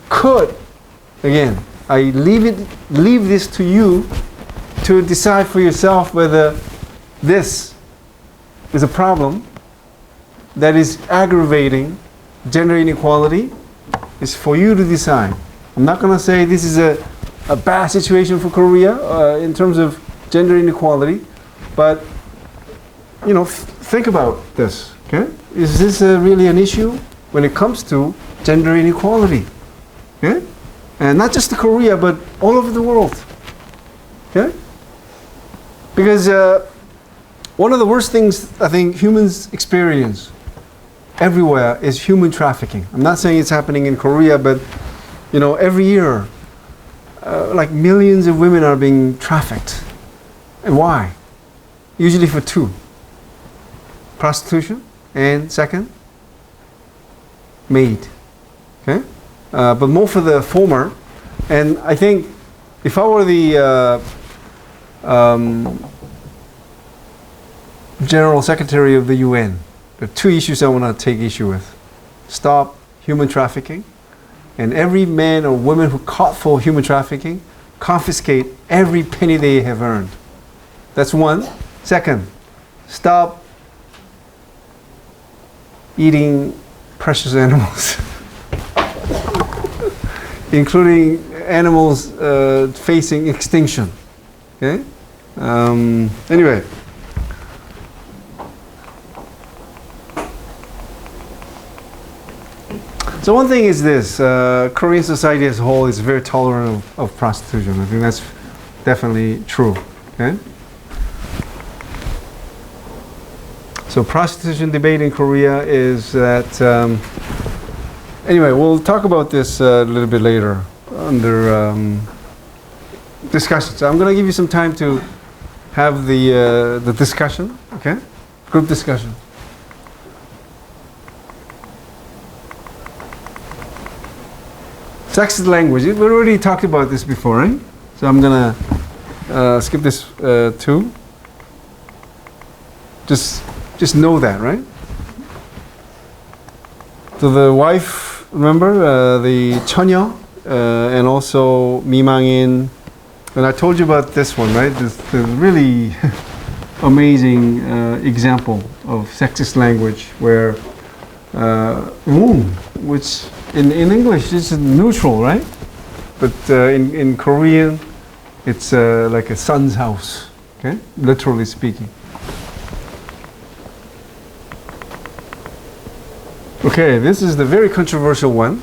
could, again, I leave this to you to decide for yourself whether this is a problem that is aggravating gender inequality. It's for you to decide. I'm not going to say this is a bad situation for Korea in terms of gender inequality, but think about this. Okay, is this really an issue when it comes to gender inequality? Okay, and not just Korea, but all over the world. Okay, because one of the worst things I think humans experience everywhere is human trafficking. I'm not saying it's happening in Korea, but every year, like millions of women are being trafficked. And why? Usually for two: prostitution, and second, maid. Okay, but more for the former. And I think if I were the General Secretary of the UN, there are two issues I want to take issue with. Stop human trafficking, and every man or woman who caught for human trafficking, confiscate every penny they have earned. That's one. Second, stop eating precious animals, including animals facing extinction. Okay? Anyway. So one thing is this, Korean society as a whole is very tolerant of prostitution. I think that's definitely true. Okay? So prostitution debate in Korea is that, anyway, we'll talk about this a little bit later under discussion. So I'm going to give you some time to have the discussion, okay? Group discussion. Sexist language. We already talked about this before, right? So I'm gonna skip this too. Just know that, right? So the wife, remember the 처녀, and also 미망인. And I told you about this one, right? This really amazing example of sexist language where womb, which in English is neutral, right? But in Korean, it's like a son's house, okay? Literally speaking. Okay, this is the very controversial one.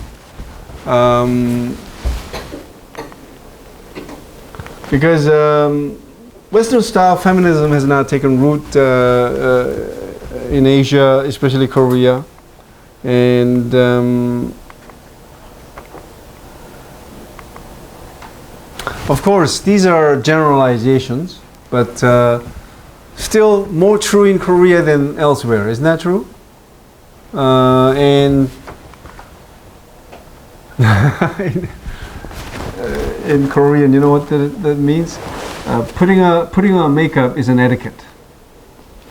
Because Western style feminism has now taken root in Asia, especially Korea. And of course, these are generalizations, but still more true in Korea than elsewhere. Isn't that true? And in Korean, you know what that means? Putting on makeup is an etiquette.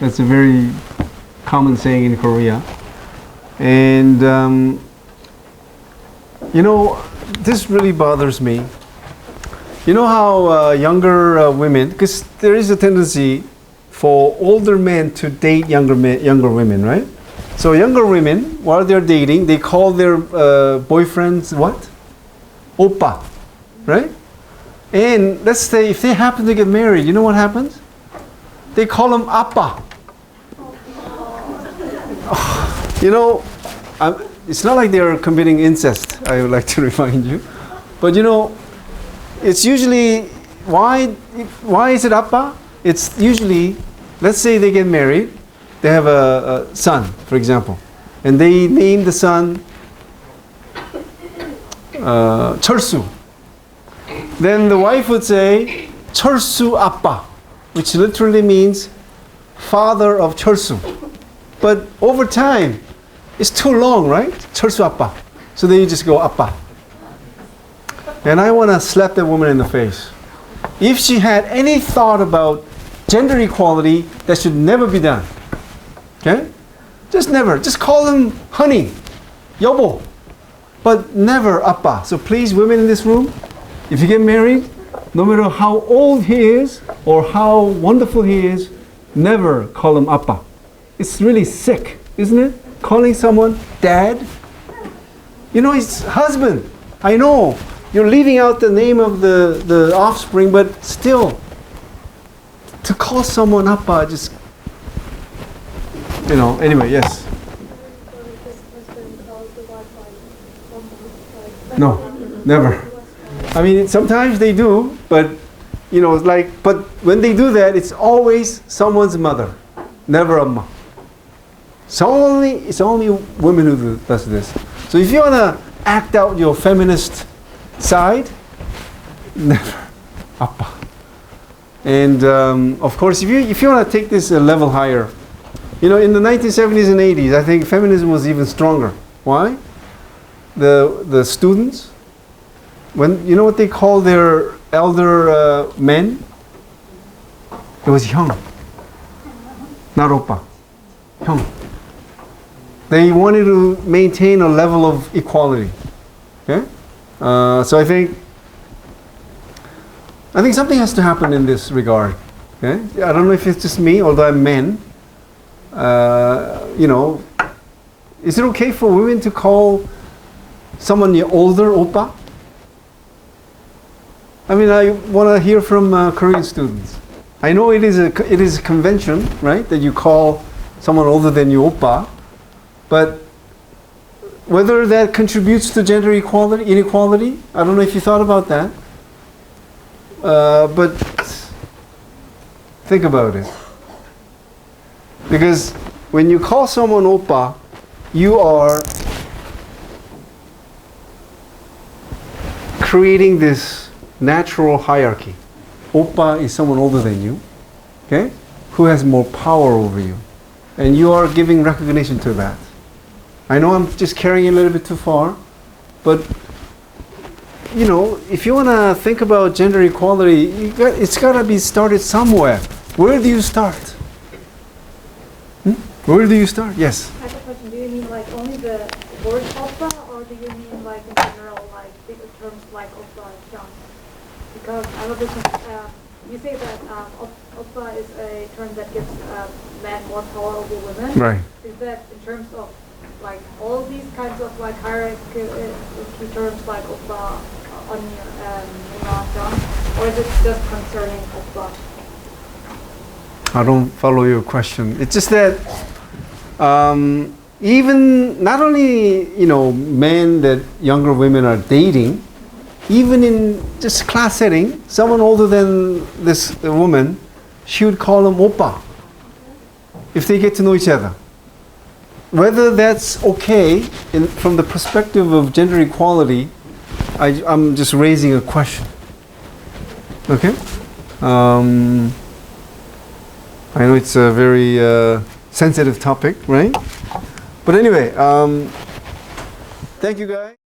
That's a very common saying in Korea. And this really bothers me. You know how younger women, because there is a tendency for older men to date younger women, right? So younger women, while they're dating, they call their boyfriends what? Oppa, right? And let's say if they happen to get married, you know what happens? They call them appa. It's not like they're committing incest, I would like to remind you. But it's usually, why is it appa? It's usually let's say they get married, they have a son, for example, and they name the son 철수. Then the wife would say 철수 아빠, which literally means father of 철수. But over time, it's too long, right? 철수 아빠. So then you just go 아빠. And I want to slap that woman in the face. If she had any thought about gender equality, that should never be done. Okay? Just never. Just call him honey, 여보. But never 아빠. So please, women in this room, if you get married, no matter how old he is or how wonderful he is, never call him 아빠. It's really sick, isn't it? Calling someone dad. You know, it's husband. I know. You're leaving out the name of the offspring, but still, to call someone appa, just, you know, anyway, yes. No, never. I mean, sometimes they do, but, you know, it's like, but when they do that, it's always someone's mother, never amma. It's only women who does this. So if you want to act out your feminist side, never appa. And of course, if you want to take this a level higher, you know, in the 1970s and 80s, I think feminism was even stronger. Why? The students, when you know what they call their elder men, it was 형, not oppa, 형. They wanted to maintain a level of equality. Okay. So I think something has to happen in this regard. Okay? I don't know if it's just me, although I'm men. You know, is it okay for women to call someone older oppa? I mean, I want to hear from Korean students. I know it is a convention, right, that you call someone older than you oppa, but whether that contributes to gender inequality, I don't know if you thought about that. But think about it. Because when you call someone oppa, you are creating this natural hierarchy. Oppa is someone older than you, okay, who has more power over you. And you are giving recognition to that. I know I'm just carrying it a little bit too far, but you know, if you want to think about gender equality, it's got to be started somewhere. Where do you start? Where do you start? Yes. I have a question. Do you mean like only the word oppa, or do you mean like in general, like bigger terms like oppa and hyung? Because I have a question. You say that oppa is a term that gives men more power over women. Right. Is that in terms of like all these kinds of like hierarchy terms like oppa, on or is it just concerning oppa? I don't follow your question. It's just that even not only, you know, men that younger women are dating, even in just class setting, someone older than this woman, she would call him oppa if they get to know each other. Whether that's okay from the perspective of gender equality, I'm just raising a question. Okay? I know it's a very sensitive topic, right? But anyway, thank you guys.